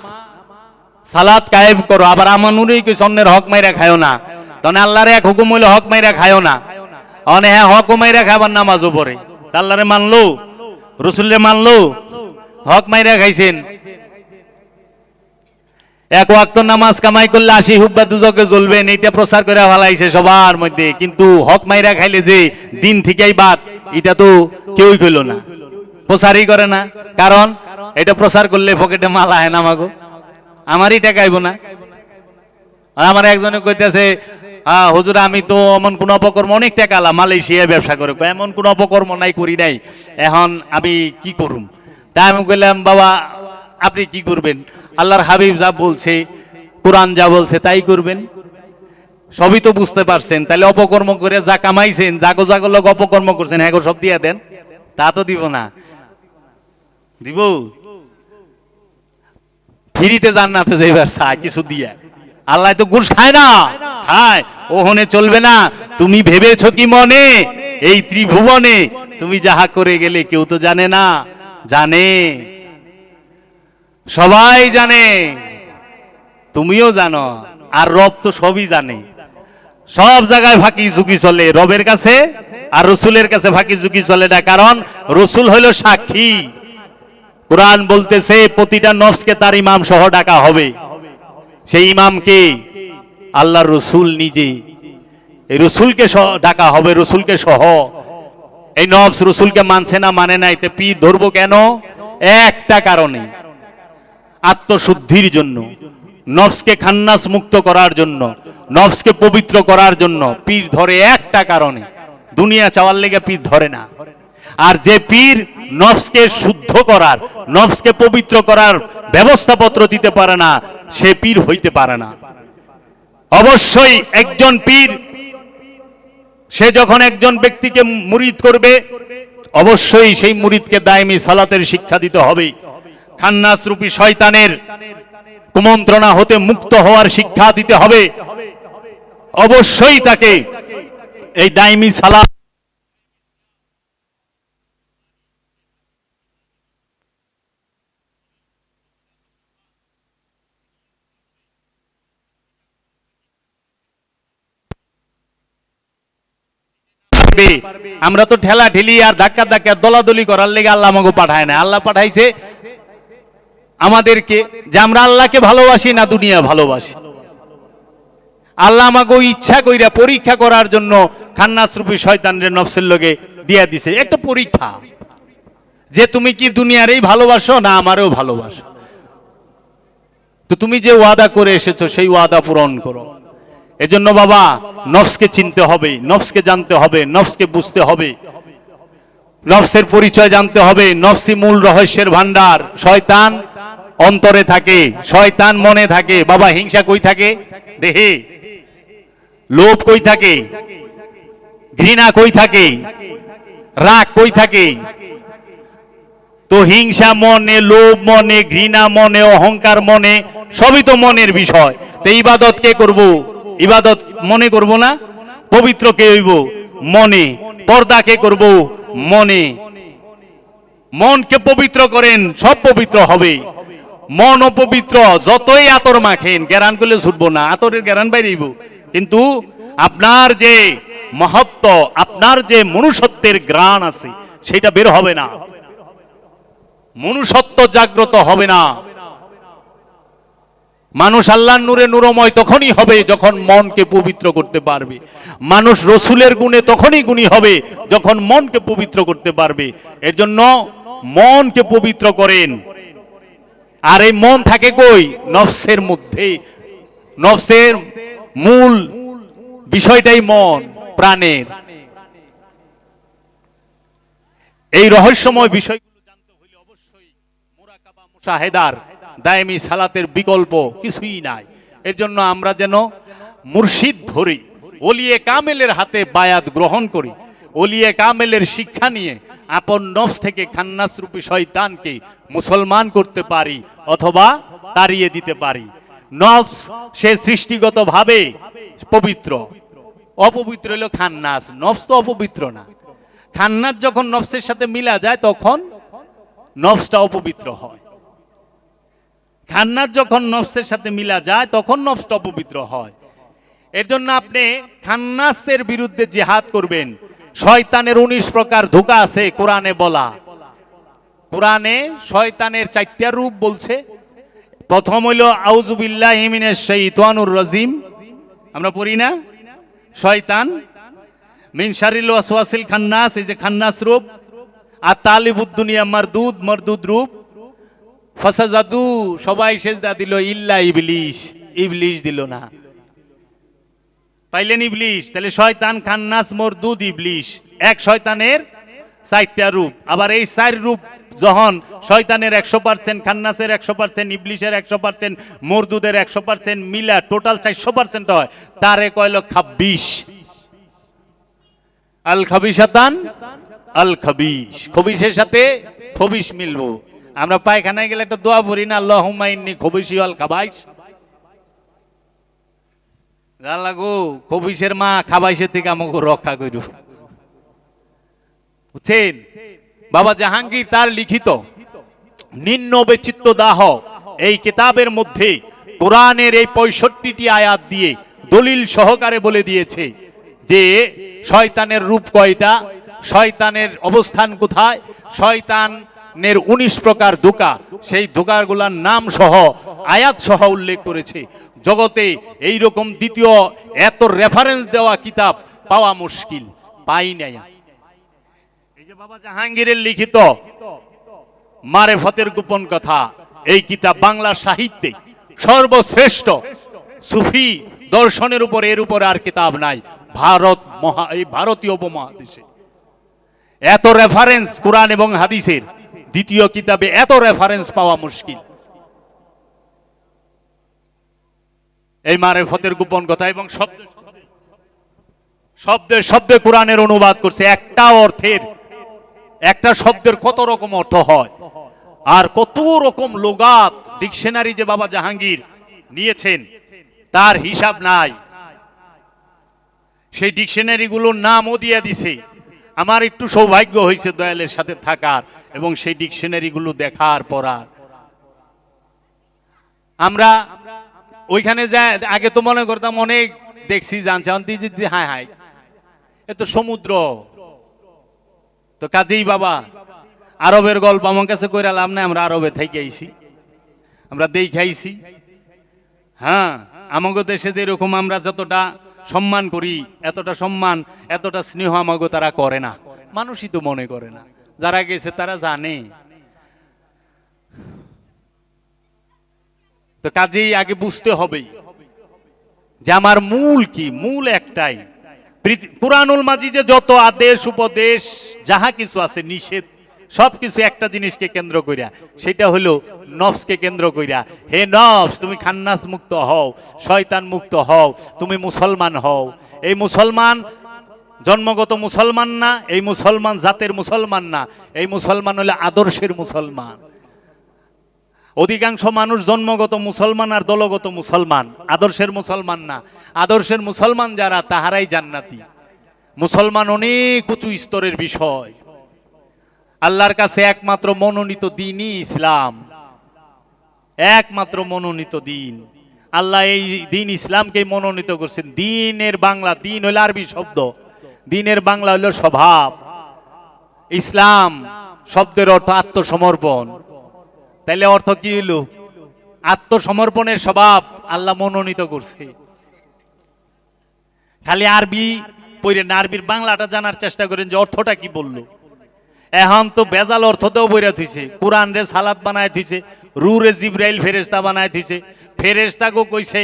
সালাত কায়েম করো, আবার আমানুরেই কইছে অন্যের হক মাইরা খায়ও না। তখন আল্লাহর এক হুকুম হইলো হক মাইরা খায়ও না। অনে হ্যাঁ হক মাইরা খাবার নামাজও পড়ে। আল্লাহরে মানলো, রসুলরে মানলো, হক মাইরা খাইছেন। এক ওয়াক্ত নামাজ কামাই করলে 80 হুব্বা দুজকে জ্বলবেন, এটা প্রচার করে ফেলাইছে সবার মধ্যে। কিন্তু হক মাইরা খাইলে যে দিন থেকেই বাদ, এটা তো কেউই কইল না, প্রচারই করে না। কারণ এটা প্রচার করলে পকেটে মাল আহে না, আমাগো আমারই টাকাইব না। আর আমার একজনে কইতেছে হুজুর আমি তো এমন কোন অপকর্ম, অনেক টাকা আলা মালয়েশিয়ায় ব্যবসা করে, এমন কোন অপকর্ম নাই, করি নাই, এখন আমি কি করুম? তাই আমি কইলাম বাবা আপনি কি করবেন? আল্লাহর হাবিব যা বলছে, কোরআন যা বলছে তাই করবেন। সবই তো বুঝতে পারছেন, তাহলে অপকর্ম করে যা কামাইছেন, জাগো জাগো লোক অপকর্ম করছেন, হ্যাঁ সব দিয়ে দেন। তা তো দিব না, দিব ফ্রিতে জান্নাতে যাইবার চাই কিছু দিয়ে। আল্লাহ তো ঘুষ খায় না, খায় ওহনে চলবে না। তুমি ভেবেছো কি মনে এই ত্রিভুবনে তুমি যাহা করে গেলে কেউ তো জানে না? জানে, সবাই জানে, তুমিও জানো, আর রব তো সবই জানে। সব জায়গায় ফাঁকি ঝুঁকি চলে রবের কাছে, আর রসুলের কাছে ফাঁকি ঝুঁকি চলে না। কারণ রসুল হইল সাক্ষী। কোরআন বলতেছে প্রতিটা নফসকে তার ইমাম সহ ডাকা হবে। সেই ইমামকে আল্লাহর রসুল নিজে, এই রসুলকে ডাকা হবে, রসুলকে সহ। এই নফস রসুলকে মানছে না, মানে নাই, তে পীর ধরবো কেন? একটা কারণে, আত্মশুদ্ধির জন্য, নফসকে খান্নাস মুক্ত করার জন্য, নফসকে পবিত্র করার জন্য পীর ধরে একটা কারণে। দুনিয়া চাওয়ার লেগে পীর ধরে না। আর যে পীর নফসকে শুদ্ধ করার, নফসকে পবিত্র করার ব্যবস্থাপত্র দিতে পারে না, সে পীর হইতে পারে না। অবশ্যই একজন পীর, সে যখন একজন ব্যক্তিকে মুরিদ করবে, অবশ্যই সেই মুরিদকে দায়মি সালাতের শিক্ষা দিতে হবে, খান্নাস রূপী শয়তানের কুমন্ত্রণা হতে মুক্ত হওয়ার শিক্ষা দিতে হবে। অবশ্যই তাকে এই দায়মি সালাত আমরা তো ঠেলা ঠেলি আর ধাক্কা ধাক্কা দলাদলি করার লেগে আল্লাহ আমাকে পাঠায় না। আল্লাহ পাঠাইছে আমাদেরকে যে আমরা আল্লাহকে ভালোবাসি না দুনিয়া ভালোবাসি। আল্লাহ আমাকে ইচ্ছা কইরা পরীক্ষা করার জন্য খান্নাস রূপী শয়তানের নফসের লগে দিয়া দিছে একটা পরীক্ষা, যে তুমি কি দুনিয়ারই ভালোবাসো না আমারও ভালোবাসো। তো তুমি যে ওয়াদা করে এসেছো সেই ওয়াদা পূরণ করো। এজন্য বাবা নফসকে চিনতে হবে, নফসকে জানতে হবে, নফসকে বুঝতে হবে, নফসের পরিচয় জানতে হবে। নফসই মূল রহস্যের ভান্ডার। শয়তান অন্তরে থাকে, শয়তান মনে থাকে। বাবা হিংসা কই থাকে? দেহে। লোভ কই থাকে? ঘৃণা কই থাকে? রাগ কই থাকে? তো হিংসা মনে, লোভ মনে, ঘৃণা মনে, অহংকার মনে, সবই তো মনের বিষয়। তো ইবাদত কে করব? ইবাদত মনে করব না? পবিত্র কে হইব? মনে। পর্দা কে করব? মনে। মনকে পবিত্র করেন, সব পবিত্র হবে। মন অপবিত্র, যতই আতর মাখেন গ্যারান করলে ছুটবো না, আতরের গ্যারান বাইরেইব। কিন্তু আপনার যে মহত্ব, আপনার যে মনুষ্যত্বের গ্রাণ আছে সেটা বের হবে না, মনুষ্যত্ব জাগ্রত হবে না। মানুষ আল্লাহর নূরে নূরময় তখনই হবে যখন মনকে পবিত্র করতে পারবে। মানুষ রসুলের গুণে তখনই গুণী হবে যখন মনকে পবিত্র করতে পারবে। এর জন্য মনকে পবিত্র করেন। আর এই মন থাকে কই? নফসের মধ্যে। নফসের মূল বিষয়টাই মন, প্রাণের। এই রহস্যময় বিষয়গুলো জানতে হলে অবশ্যই মুরাকাবা, মুশাহেদার, দায়েমি সালাতের বিকল্প কিছুই নাই। এর জন্য আমরা যেন মুর্শিদ ধরি, ওলিয়ে কামেলের হাতে বায়াত গ্রহণ করি, ওলিয়ে কামেলের শিক্ষা নিয়ে আপন নফস থেকে খান্নাস রূপী শয়তানকে মুসলমান করতে পারি অথবা তাড়িয়ে দিতে পারি। নফস সে সৃষ্টিগত ভাবে পবিত্র, অপবিত্র হলো খান্নাস, নফস তো অপবিত্র না। খান্নাস যখন নফসের সাথে মিলা যায় তখন নফসটা অপবিত্র হয়। খান্নাস যখন নফসের সাথে মিলা যায় তখন নফসটা অপবিত্র হয়। এর জন্য আপনি খান্নাসের বিরুদ্ধে জিহাদ করবেন। শয়তানের 19 প্রকার ধোঁকা আছে কোরআনে বলা। কোরআনে শয়তানের 4টা রূপ বলছে। প্রথম হইল আউযু বিল্লাহি মিনাশ শাইতানির রাজিম, আমরা পড়ি না? শয়তান মিন শারিল ওয়াসওয়াসিল খান্নাস, এই যে খান্নাস রূপ। আর তালিবুদ দুনিয়া মারদুদ, মারদুদ রূপ। ফাসাজাদু, সবাই সেজদা দিল ইল্লা ইবলিস, ইবলিস দিল না। পাইলেন ইবলিস? তাহলে শয়তান, খান্নাস, মরদুদ, ইবলিস, এক শয়তানের 4টা রূপ। আবার এই 4 রূপ যখন শয়তানের 100%, খান্নাসের 100%, ইবলিসের 100%, মরদুদের 100% মিলা টোটাল 400% হয়, তারে কয়লো খাব্বিশ। আল খাবিশাতান আল খাবিশ, খবিশের সাথে খবিশ মিলবো। আমরা পায়খানায় গেলে একটা দোয়া পড়ি না, আল্লাহুম্মা ইন্নী খবিশি আল খাবাইশ। আল্লাহ গো, খবিশের মা খাবাইশের থেকে আমাকে রক্ষা করু। বুঝছেন? বাবা জাহাঙ্গীর তার লিখিত নিম্ন বেচিত্ত দাহ এই কিতাবের মধ্যে কোরআনের এই 65টি আয়াত দিয়ে দলিল সহকারে বলে দিয়েছে যে শয়তানের রূপ কয়টা, শয়তানের অবস্থান কোথায়, শয়তানের 19 প্রকার ধোঁকা, সেই ধোঁকাগুলোর নাম সহ আয়াত সহ উল্লেখ করেছে। জগতে এই রকম দ্বিতীয় এত রেফারেন্স দেওয়া কিতাব পাওয়া মুশকিল, পাই নাই। এই যে বাবা জাহাঙ্গীরের লিখিত মারেফতের গোপন কথা, এই কিতাব বাংলা সাহিত্যে সর্বশ্রেষ্ঠ সুফি দর্শনের উপর, এর উপর আর কিতাব নাই এই ভারতীয় উপমহাদেশে। এত রেফারেন্স কোরআন এবং হাদিসের দ্বিতীয় কিতাবে এত রেফারেন্স পাওয়া মুশকিল। এই মারেফতের গোপন কথা এবং শব্দে শব্দে কোরআনের অনুবাদ করছে। একটা অর্থের, একটা শব্দের কত রকম অর্থ হয়, আর কত রকম লুগাত ডিকশনারি যে বাবা জাহাঙ্গীর নিয়েছেন তার হিসাব নাই। সেই ডিকশনারি গুলোর নামও দিয়ে দিছে। আমার একটু সৌভাগ্য হয়েছে দয়ালের সাথে থাকার এবং সেই ডিকশনারি গুলো দেখার পড়ার। আমরা ওইখানে যাই, আগে তো মনে করতাম অনেক দেখছি জানছে, হায় হায় এ তো সমুদ্র। তো কাজেই বাবা আরবের গল্প আমার কাছে কইরা লাভ নাই, আমরা আরবে থেকে আইছি, আমরা দেখাইছি। হ্যাঁ, আমাগো দেশে যেরকম আমরা যতটা সম্মান করি, এতটা সম্মান, এতটা স্নেহ আমাগো তারা করে না, মানুষই তো মনে করে না। যারা গেছে তারা জানে। তো কাজেই আগে বুঝতে হবে যে আমার মূল কি। মূল একটাই, কুরআনুল মাজিদে যত আদেশ উপদেশ যাহা কিছু আছে, নিষেধ, সবকিছু একটা জিনিসকে কেন্দ্র কইরা, সেটা হলো নফসকে কেন্দ্র কইরা। হে নফস, তুমি খান্নাস মুক্ত হও, শয়তান মুক্ত হও, তুমি মুসলমান হও। এই মুসলমান জন্মগত মুসলমান না, এই মুসলমান জাতের মুসলমান না, এই মুসলমান হলো আদর্শের মুসলমান। অধিকাংশ মানুষ জন্মগত মুসলমান আর দলগত মুসলমান, আদর্শের মুসলমান না। আদর্শের মুসলমান যারা, তাহারাই জান্নাতি। মুসলমান অনেক উঁচু স্তরের বিষয়। আল্লাহর কাছে একমাত্র মনোনীত দিনই ইসলাম, একমাত্র মনোনীত দিন। আল্লাহ এই দিন ইসলামকে মনোনীত করছেন। দিনের বাংলা, দিন হইল আরবি শব্দ, দিনের বাংলা হইল স্বভাব। ইসলাম শব্দের অর্থ আত্মসমর্পণ। তাইলে অর্থ কি হইল? আত্মসমর্পণের স্বভাব আল্লাহ মনোনীত করছে। খালি আরবি পড়েন, আরবির বাংলাটা জানার চেষ্টা করেন যে অর্থটা কি বললো। এখন তো বেজাল অর্থতেও বইরা থইছে, কোরআন রে সালাত বানায় থইছে, রুরে জিব্রাইল ফেরেশতা বানায় দিছে, ফেরেশতাকে কইছে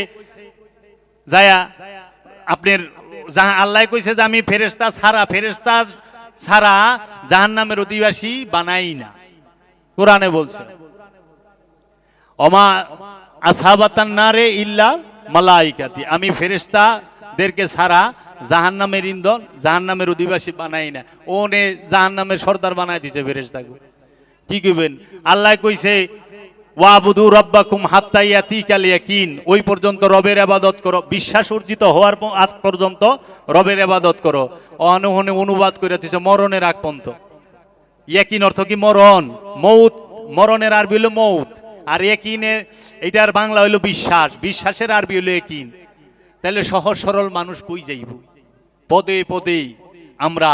যায়া আপনার আল্লাহ কইছে যে আমি ফেরেশতা ছাড়া জাহান্নামের অধিবাসী বানাই না, কোরআনে বলছে অমা আসহাবাতান নারে ইল্লা মালাইকাতি, আমি ফেরেশতাদেরকে ছাড়া জাহান্নামের ইন্ধন জাহান্নামের অধিবাসী বানাই না। ওনে জাহান্নামের সর্দার বানায় দিছে ফেরেশতাকে। কি কইবেন? আল্লাহ কইছে ওয়াবুদু রাব্বাকুম হাত্তা ইয়াতিকাল ইয়াকিন, ওই পর্যন্ত রবের ইবাদত করো, বিশ্বাস অর্জিত হওয়ার আজ পর্যন্ত রবের ইবাদত করো। অনহনে অনুবাদ করে দিছে মরণের আগ পর্যন্ত। ইয়াকিন অর্থ কি? মরণ, মৌত। মরণের আরবি হলো মৌত, আর ইয়াকিনের এটার বাংলা হইলো বিশ্বাস, বিশ্বাসের আরবি হলো ইয়াকিন। তাহলে সহজ সরল মানুষ কই যাইব? পদে পদে আমরা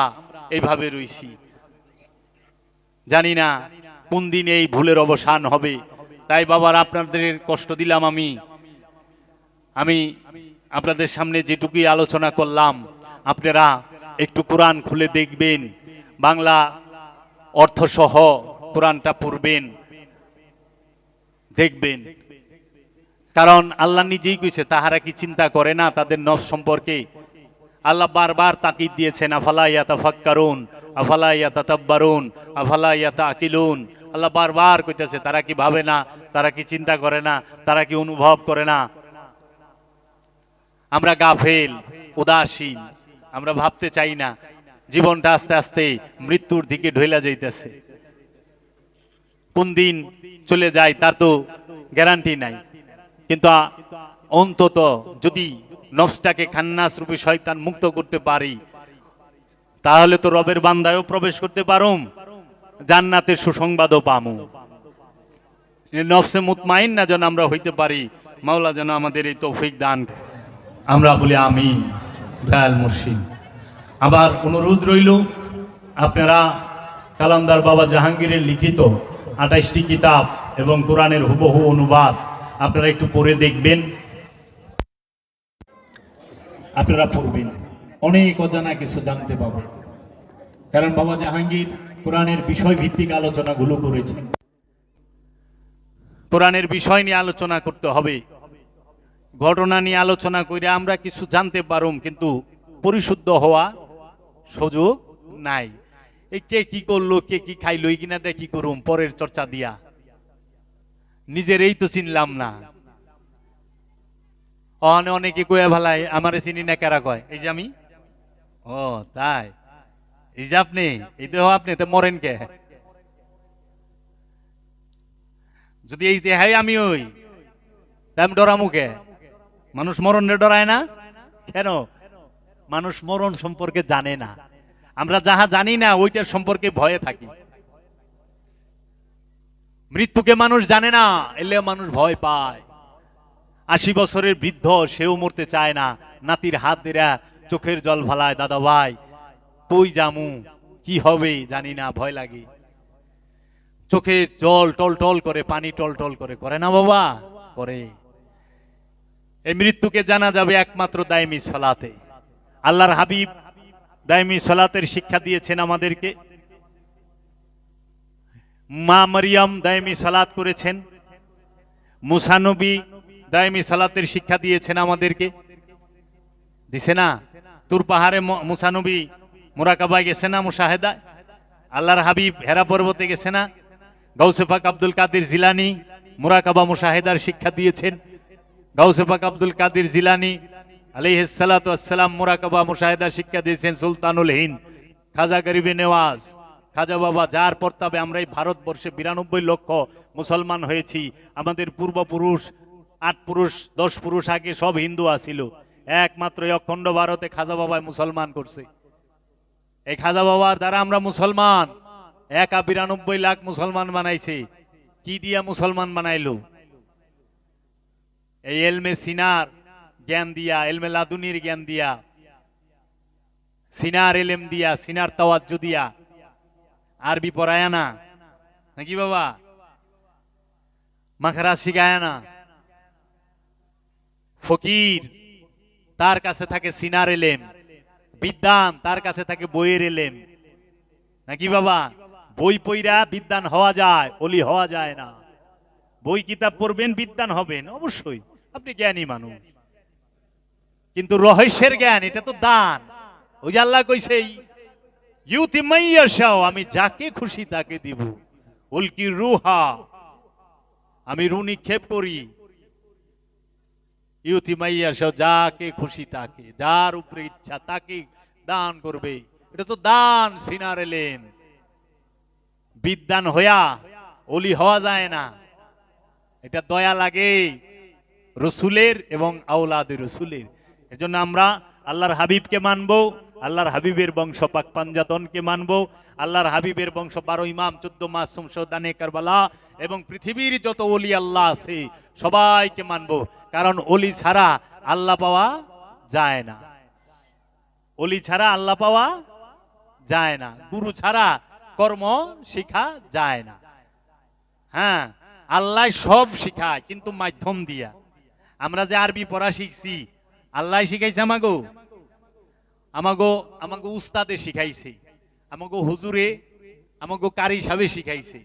এইভাবে রইছি, জানি না কোন দিন এই ভুলের অবসান হবে। তাই বাবার আপনাদের কষ্ট দিলাম, আমি আপনাদের সামনে যেটুকুই আলোচনা করলাম, আপনারা একটু কোরআন খুলে দেখবেন, বাংলা অর্থ সহ কোরআনটা পড়বেন, দেখবেন। কারণ আল্লাহ নিজেই কইছে তাহারা কি চিন্তা করে না তাদের নফস সম্পর্কে? আল্লাহ বারবার তাকিদ দিয়েছেন আফালা ইয়াতাফাক্কারুন আফালা ইয়াতাতাব্বারুন আফালা ইয়াতাকিলুন। আল্লাহ বারবার কইতেছে তারা কি ভাবে না, তারা কি চিন্তা করে না, তারা কি অনুভব করে না? আমরা গাফেল, উদাসীন, আমরা ভাবতে চাই না। জীবনটা আস্তে আস্তে মৃত্যুর দিকে ঢইলা যাইতেছে, কোন দিন চলে যায় তার তো গ্যারান্টি নাই। কিন্তু অন্তত যদি নফসটাকে খান্নাস রূপে শয়তান মুক্ত করতে পারি, তাহলে তো রবের বান্দায়ও প্রবেশ করতে পারুম, জান্নাতের সুসংবাদও পামু। নফসে মুতমাইন্না যেন আমরা হইতে পারি, মাওলা যেন আমাদের এই তৌফিক দান। আমরা বলি আমিন, দয়াল মুর্শিদ। আবার অনুরোধ রইল, আপনারা কালান্দার বাবা জাহাঙ্গীরের লিখিত 28টি কিতাব এবং কোরআনের হুবহু অনুবাদ আপনারা একটু পড়ে দেখবেন, আপনারা পড়বেন, অনেক অজানা কিছু জানতে পাবেন। কারণ বাবা জাহাঙ্গীর কোরআনের বিষয় ভিত্তিক আলোচনাগুলো করেছেন। কোরআনের বিষয় নিয়ে আলোচনা করতে হবে, ঘটনা নিয়ে আলোচনা করে আমরা কিছু জানতে পারুম, কিন্তু পরিশুদ্ধ হওয়া সুযোগ নাই। এই কে কি করলো, কে কি খাইলো, এই কিনা কি করুম পরের চর্চা দিয়া, নিজের এই তো চিনলাম না। অনেকে কয়ে ভালাই আমারে চিনি না, কারা কয় এই যে আমি, ও তাই, এই যে আপনি, এই দেহ আপনি তো মরেন কে? যদি এই দেহাই আমি ওই, তাই আমি ডরামু কে? মানুষ মরণে ডরায় না কেন? মানুষ মরণ সম্পর্কে জানে না। আমরা যাহা জানি না ওইটার সম্পর্কে ভয়ে থাকি। মৃত্যুকে মানুষ জানে না, এলে মানুষ ভয় পায়। 80 বছরের বৃদ্ধ, সেও মরতে চায় না, নাতির হাত দেরা চোখের জল ফালায়, দাদা ভাই কই জামু, কি হবে জানি না, ভয় লাগে। চোখে জল টল টল করে, পানি টল টল করে, করে না বাবা? করে। এই মৃত্যুকে জানা যাবে একমাত্র দায়মি সালাতে। আল্লাহর হাবিব দায়মি সালাতের শিক্ষা দিয়েছেন আমাদেরকে। মা মারিয়াম দায়মি সালাত করেছেন, মুসা নবী দায়মি সালাতের শিক্ষা দিয়েছেন আমাদেরকে, দিছে না? তুর পাহাড়ে মুসা নবী মুরাকাবায় গেছে না, মুশাহেদায়। আল্লাহর হাবিব হেরা পর্বতে গেছে না? গাউসে পাক আব্দুল কাদের জিলানী মুরাকাবা মুশাহেদার শিক্ষা দিয়েছেন। গাউসে পাক আব্দুল কাদের জিলানী আলাইহিস সালাতু ওয়াস সালাম মুরাকাবা মুশাহেদার শিক্ষা দিয়েছেন সুলতানুল হিন্দ খাজা গরিবে নেওয়াজ খাজা বাবা, যার প্রতাপে আমরা এই ভারতবর্ষে 92 লক্ষ মুসলমান হয়েছি। আমাদের পূর্বপুরুষ 8 পুরুষ 10 পুরুষ আগে সব হিন্দু আছিল, একমাত্র এই অখণ্ড ভারতে খাজা বাবায় মুসলমান করছে। এই খাজা বাবার দ্বারা আমরা মুসলমান, 92 লাখ মুসলমান বানাইছে। কি দিয়া মুসলমান বানাইলো? এই এলমে সিনার জ্ঞান দিয়া, এলমে লাদুনির জ্ঞান দিয়া, সিনার এলেম দিয়া, সিনার তাওয়াজ্জু দিয়া। আরবি পড়ায় না নাকি বাবা? মাখরা শিখায় না। ফকির তার কাছে থাকে সিনার এলেম, বিদ্বান তার কাছে থাকে বইয়ের এলেম, নাকি বাবা? বই পইরা বিদ্বান হওয়া যায়, ওলি হওয়া যায় না। বই কিতাব পড়বেন, বিদ্বান হবেন, অবশ্যই আপনি জ্ঞানী মানুষ। কিন্তু রহস্যের জ্ঞান এটা তো দান। ওই যে আল্লাহ কইছে ইউতি মাইয়াশাও, আমি যাকে খুশি তাকে দিব। উলকি রুহা, আমি রু নিক্ষেপ করি। ইউতি মাইয়াশাও, যাকে খুশি তাকে, যার উপরে ইচ্ছা তাকে দান করবে। এটা তো দান সিনার এলেম। বিদ্বান হইয়া ওলি হওয়া যায় না, এটা দয়া লাগে রসুলের এবং আওলাদের রসুলের। এজন্য আমরা আল্লাহর হাবিবকে মানবো, আল্লাহর হাবিবের বংশ পাক পাঞ্জাতনকে মানবো, আল্লাহর হাবিবের বংশ 12 ইমাম 14 মাসুম শহীদানে কারবালা এবং পৃথিবীর যত ওলি আল্লাহ আছে সবাইকে মানবো। কারণ ওলি ছাড়া আল্লাহ পাওয়া যায় না, ওলি ছাড়া আল্লাহ পাওয়া যায় না, গুরু ছাড়া কর্ম শিখা যায় না। হ্যাঁ, আল্লাহ সব শিখায় কিন্তু মাধ্যম দিয়া। আমরা যে আরবি পড়া শিখছি আল্লাহ শিখাইছে আমাগো, আমাগো উস্তাদে শিখাইছে, আমাগো হুজুরে, আমাগো কারি সাহেবে শিখাইছে,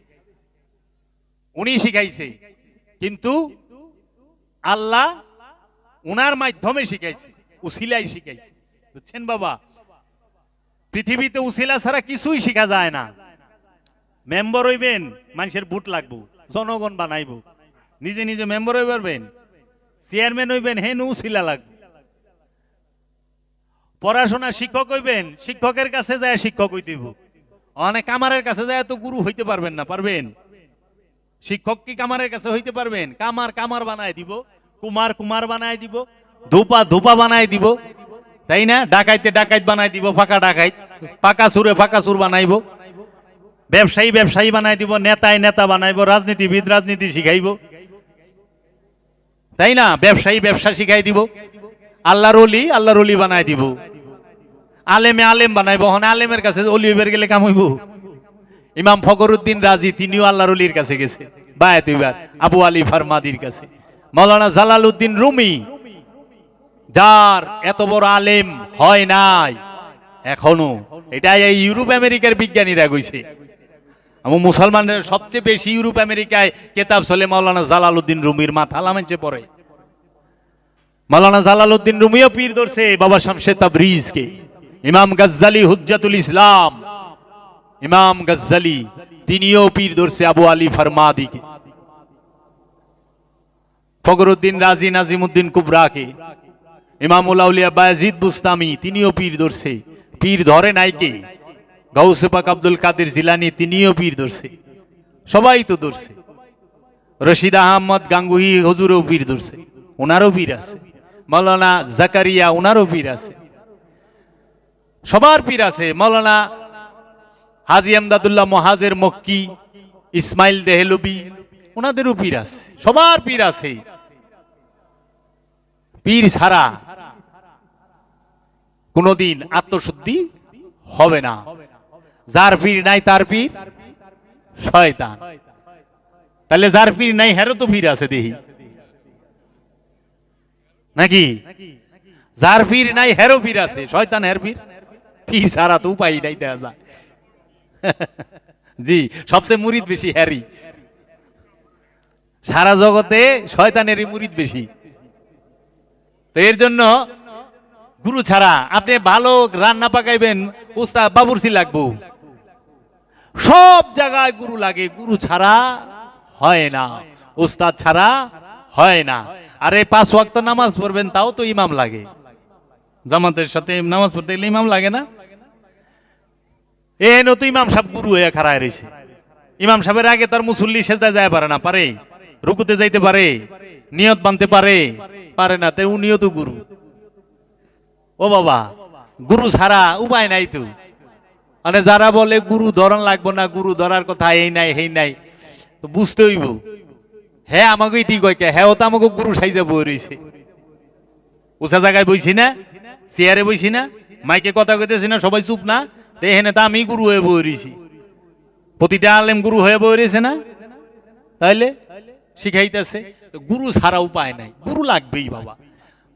উনি শিখাইছে। কিন্তু আল্লাহ উনার মাধ্যমে শিখাইছে, উসিলাই শিখাইছে। বুঝছেন বাবা, পৃথিবীতে উসিলা ছাড়া কিছুই শিখা যায় না। মেম্বার হইবেন, মানুষের ভোট লাগবো, জনগণ বানাইবো, নিজে নিজে মেম্বার হইতে পারবেন, চেয়ারম্যান হইবেন, হেন উসিলা লাগবে। পড়াশোনা শিক্ষক হইবেন, শিক্ষকের কাছে যায় শিক্ষক হইতে হইব। অনেক কামারের কাছে যায় তো গুরু হইতে পারবেন না, পারবেন? শিক্ষক কি কামারের কাছে হইতে পারবেন? কামার কামার বানায় দিব, কুমার কুমার বানায় দিব, ধোপা ধোপা বানায় দিব, তাই না? ডাকাইতে ডাকাইত বানায় দিব, ফাঁকা ডাকাইত, পাকা সুরে ফাঁকা সুর বানাইব, ব্যবসায়ী ব্যবসায়ী বানাই দিব, নেতায় নেতা বানাইব, রাজনীতিবিদ রাজনীতি শিখাইব, তাই না? ব্যবসায়ী ব্যবসা শিখাই দিব, আল্লাহর অলি বানাই দিব, আলেমে আলেম বানাইব। হন আলেমের কাছে অলি হইবার গেলে কাম হইব? ইমাম ফখরুদ্দিন রাজি তিনিও আল্লাহর অলির কাছে গেছে, বায়াত হইবার আবু আলী ফারমাদির কাছে। মাওলানা জালালউদ্দিন রুমি, যার এত বড় আলেম হয় নাই এখনো, এটা এই ইউরোপ আমেরিকার বিজ্ঞানীরা কইছে। আমার মুসলমানদের সবচেয়ে বেশি ইউরোপ আমেরিকায় কেতাব চলে মাওলানা জালালউদ্দিন রুমির, মাথা লামাইছে পরে। মাওলানা জালালউদ্দিন রুমিও পীর ধরছে বাবা শামসে তাবরিজকে। ইমাম গজ্জালি হুজ্জাতুল ইসলাম, ইমাম গজ্জালি তিনিও পীর ধরছে আবু আলী ফারমাদিকে। ফখরুদ্দিন রাজি নাজিমউদ্দিন কুবরাকে, ইমামুল আউলিয়া বায়াজিদ বুস্তামি তিনিও পীর ধরছে। পীর ধরে নাই কে? গাউসে পাক আব্দুল কাদের জিলানী তিনিও পীর ধরছে, সবাই তো ধরছে। রশিদ আহমদ গাঙ্গুহি হুজুরও পীর ধরছে, ওনারও পীর আছে। মাওলানা জাকারিয়া ওনারও পীর আছে, সবার পীর আছে। মাওলানা হাজী আমদাদুল্লাহ মুহাজির মক্কি, ইসমাইল দেহলবি ওনাদেরও পীর আছে, সবার পীর আছে। পীর ছাড়া কোনদিন আত্মশুদ্ধি হবে না। যার পীর নাই তার পীর শয়তান। তাহলে যার পীর নাই হেরো তো পীর আছে দেখি নাকি? যার পীর নাই হেরো পীর আছে, শয়তান হের পীর। পীর ছাড়া তো উপায় নাই দেখা যায়। জি, সবচেয়ে মুরিদ বেশি হ্যারি, সারা জগতে শয়তানেরই মুরিদ বেশি। তো এর জন্য গুরু ছাড়া আপনি ভালো রান্না পাকাইবেন, উস্তাদ বাবুর্চি লাগবো, সব জায়গায় গুরু লাগে, গুরু ছাড়া হয় না, উস্তাদ ছাড়া হয় না। আরে 5 ওয়াক্ত নামাজ পড়বেন তাও তো ইমাম লাগে, জামাতের সাথে নামাজ পড়তে গেলে ইমাম লাগে না? এ নতুন ইমাম সাহেব গুরু হয়ে খাড়ায় রয়েছে। ইমাম সাহেবের আগে তার মুসল্লি সেজদায় যায় পারে না, পারে? রুকুতে যাইতে পারে, নিয়ত বানতে পারে, পারে না? তাই উনিও তো গুরু। ও বাবা, গুরু ছাড়া উপায় নাই তো। মানে যারা বলে গুরু ধরন লাগবো না, গুরু ধরার কথা এই নাই হেই নাই, তো বুঝতে হইব। হ্যাঁ আমাকে ঠিক হয়, হ্যাঁ ও তো আমাকে গুরু সাইজা বই রয়েছে। উঁচা জায়গায় বইছি না, চেয়ারে বইছি না, মাইকে কথা কইতেছি না, সবাই চুপ না, এখানে তো আমি গুরু হয়ে বই রয়েছি। প্রতিটা আলেম গুরু হয়ে বই রয়েছে না? তাইলে শিখাইতেছে। গুরু ছাড়া উপায় নাই, গুরু লাগবেই বাবা।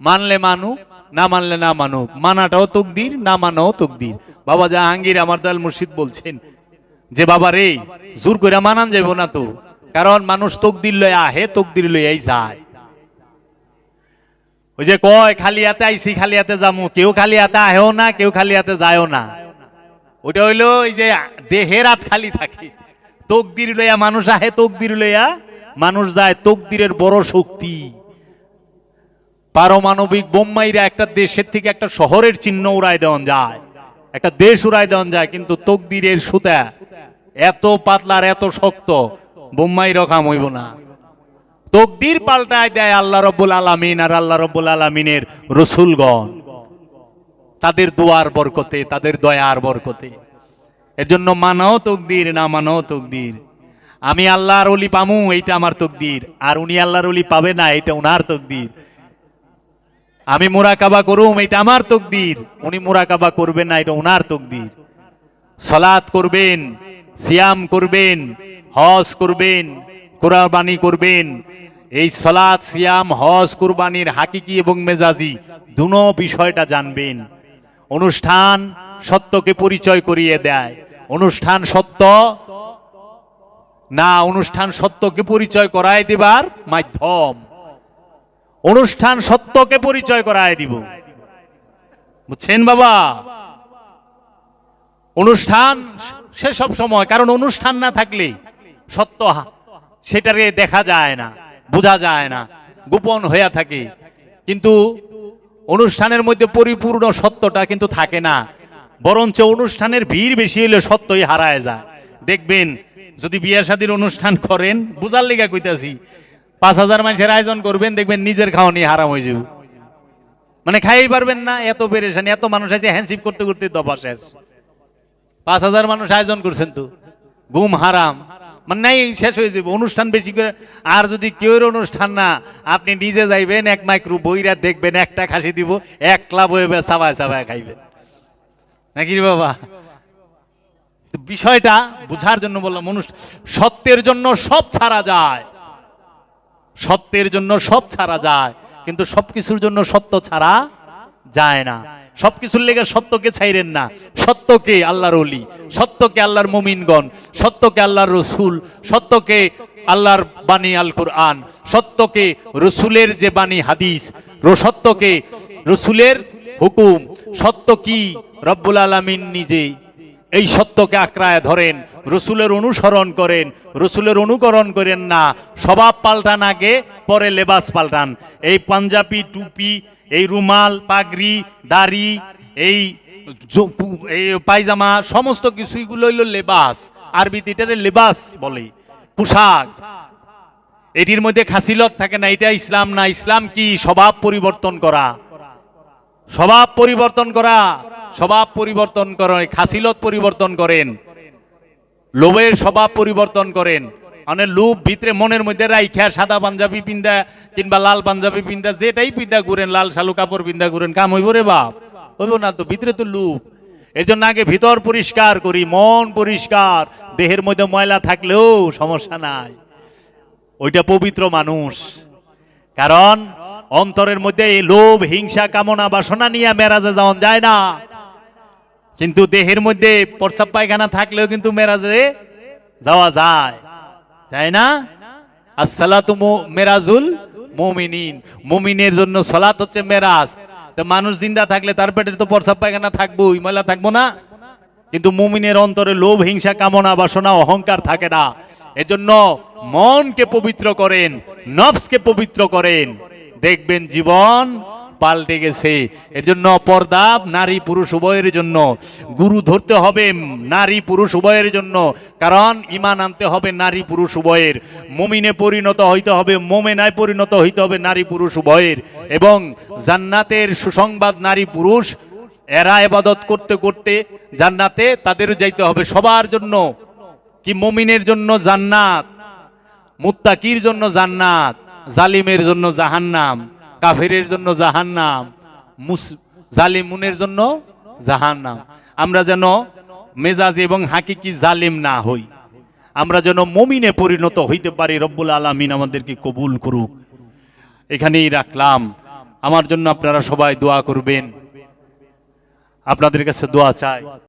মানলে মানুক, না মানলে না মানুক, মানাটাও তকদির, না মানাও তকদির। বাবা জাহাঙ্গীর আমার দয়াল মুর্শিদ বলছেন যে বাবা রে, জোর করে মানান যাইব না তো, কারণ মানুষ তকদির লয়ে আহে, তকদির লইয়াই যায়। ওই যে কয় খালি হাতে আইছি খালি হাতে যামু, কেউ খালি হাতে আহেও না, কেউ খালি হাতে যায়ও না। ওটা হইলো এই যে দেহের হাত খালি থাকে। তকদির লইয়া মানুষ আহে, তকদির লইয়া মানুষ যায়। তকদিরের বড় শক্তি। পারমাণবিক বোমাইরা একটা দেশের থেকে একটা শহরের চিহ্ন উড়াই দেওয়া যায়, একটা দেশ উড়াই দেওয়া যায়, কিন্তু তকদিরের সুতা এত পাতলার এত শক্ত, বোমাই রকম হইব না। তকদির পাল্টায় দেয় আল্লাহ রব্বুল আলামিন আর আল্লাহ রব্বুল আলামিনের রসুলগণ, তাদের দোয়ার বরকতে, তাদের দয়ার বরকতে। এর জন্য মানাও তকদির, না মানাও তকদির। আমি আল্লাহর ওলি পামু, এইটা আমার তকদির, আর উনি আল্লাহর ওলি পাবে না, এটা উনার তকদির। আমি মুরাকাবা করুম, এটা আমার তকদির, উনি মুরাকাবা করবেন না, এটা উনার তকদির। সালাত করবেন, সিয়াম করবেন, হজ করবেন, কুরবানি করবেন। এই সালাত, সিয়াম, হজ, কুরবানির হাকিকি এবং মেজাজি দুনো বিষয়টা জানবেন। অনুষ্ঠান সত্যকে পরিচয় করিয়ে দেয়। অনুষ্ঠান সত্য না, অনুষ্ঠান সত্যকে পরিচয় করায় দিবার মাধ্যম। অনুষ্ঠান সত্যকে পরিচয় করায় দিব, বুঝছেন বাবা? অনুষ্ঠান সে সব সময়, কারণ অনুষ্ঠান না থাকলে সত্য সেটারে দেখা যায় না, বোঝা যায় না, গোপন হয়ে থাকে। কিন্তু অনুষ্ঠানের মধ্যে পরিপূর্ণ সত্যটা কিন্তু থাকে না, বরঞ্চ অনুষ্ঠানের ভিড় বেশি হলে সত্যই হারায় যায়। দেখবেন যদি বিয়ে শাদীর অনুষ্ঠান করেন, বুঝার লেগে কইতাছি, 5000 মানুষের আয়োজন করবেন, দেখবেন নিজের খাওয়া নিয়ে হারাম হয়ে যাবে, মানে খাইই পারবেন না, এত পেরেশানি। এত মানুষ আছে, হ্যান্ডশিপ করতে করতে দফা শেষ। 5000 মানুষ আয়োজন করছেন তো ঘুম হারাম, মানে নাই, শেষ হয়ে যাবে অনুষ্ঠান বেশি করে। আর যদি কেউ অনুষ্ঠান না, আপনি নিজে যাইবেন, এক মাইক্রো বইরা দেখবেন, একটা খাসি দিব, এক ক্লাব হয়ে সাবায় সাবায় খাইবেন, নাকি রে বাবা? বিষয়টা বুঝার জন্য বললাম, সত্যের জন্য সব ছাড়া যায়, সত্যের জন্য সব ছাড়া যায়, কিন্তু সবকিছুর জন্য সত্য ছাড়া যায় না। সবকিছুর লেগে সত্যকে ছাইরেন না। সত্যকে আল্লাহর ওলি, সত্যকে আল্লাহর মুমিনগণ, সত্যকে আল্লাহর রসুল, সত্যকে আল্লাহর বাণী আল কুরআন, সত্যকে রসুলের যে বাণী হাদিস, সত্যকে রসুলের হুকুম, সত্য কি রব্বুল আলামিন নিজে, এই সত্যকে আঁকড়ায় ধরেন, রসুলের অনুসরণ করেন, রসুলের অনুকরণ করেন না। স্বভাব পাল্টান আগে, পরে লেবাস পাল্টান। এই পাঞ্জাবি, টুপি, এই রুমাল, পাগড়ি, দাড়ি, এই পায়জামা, সমস্ত কিছুগুলো হইল লেবাস। আরবিতে এটারে লেবাস বলে, পোশাক। এটির মধ্যে খাসিলত থাকে না, এটা ইসলাম না। ইসলাম কি? স্বভাব পরিবর্তন করা, স্বভাব পরিবর্তন করা, স্বভাব পরিবর্তন করেন, খাসিলত পরিবর্তন করেন, লোভের স্বভাব পরিবর্তন করেন। মানে লোভ ভিতরে মনের মধ্যে রাইখা সাদা পাঞ্জাবি পিন্দা কিংবা লাল পাঞ্জাবি পিন্দা, যেটাই পিন্দা ঘুরেন, লাল শালু কাপড় পিন্দা ঘুরেন, কাম হইব রে বাপ? হইব না তো, ভিতরে তো লোভ। এর জন্য আগে ভিতর পরিষ্কার করি, মন পরিষ্কার। দেহের মধ্যে ময়লা থাকলেও সমস্যা নাই, ওইটা পবিত্র মানুষ। কারণ অন্তরের মধ্যে এই লোভ, হিংসা, কামনা, বাসনা নিয়ে মেরাজে যাওয়া যায় না। কিন্তু দেহের মধ্যে প্রস্রাব পায়খানা থাকলেও কিন্তু মেরাজে যাওয়া যায়, যায় না? আসসালাতু মেরাজুল মুমিনিন, মুমিনের জন্য সালাত হচ্ছে মেরাজ। তো মানুষ জিন্দা থাকলে তার পেটে তো প্রস্রাব পায়খানা থাকবোই, ময়লা থাকবো না? কিন্তু মুমিনের অন্তরে লোভ, হিংসা, কামনা, বাসনা, অহংকার থাকে না। এজন্য মনকে পবিত্র করেন, নফসকে পবিত্র করেন, দেখবেন জীবন পাল্টে গেছে। এর জন্য পর্দা নারী পুরুষ উভয়ের জন্য, গুরু ধরতে হবে নারী পুরুষ উভয়ের জন্য, কারণ ঈমান আনতে হবে নারী পুরুষ উভয়ের, মুমিনে পরিণত হইতে হবে, মোমেনায় পরিণত হইতে হবে নারী পুরুষ উভয়ের। এবং জান্নাতের সুসংবাদ নারী পুরুষ, এরা ইবাদত করতে করতে জান্নাতে তাদের যাইতে হবে সবার জন্য। কি? মুমিনের জন্য জান্নাত, মুত্তাকির জন্য জান্নাত, জালিমের জন্য জাহান্নাম, কাফেরের জন্য জাহান্নাম, জালিমুনের জন্য জাহান্নাম। আমরা যেন মেজাজি এবং হাকিকি জালিম না হই, আমরা যেন মুমিনে পরিণত হইতে পারি। রব্বুল আলামিন আমাদেরকে কবুল করুক। এখানেই রাখলাম। আমার জন্য আপনারা সবাই দোয়া করবেন, আপনাদের কাছে দোয়া চাই।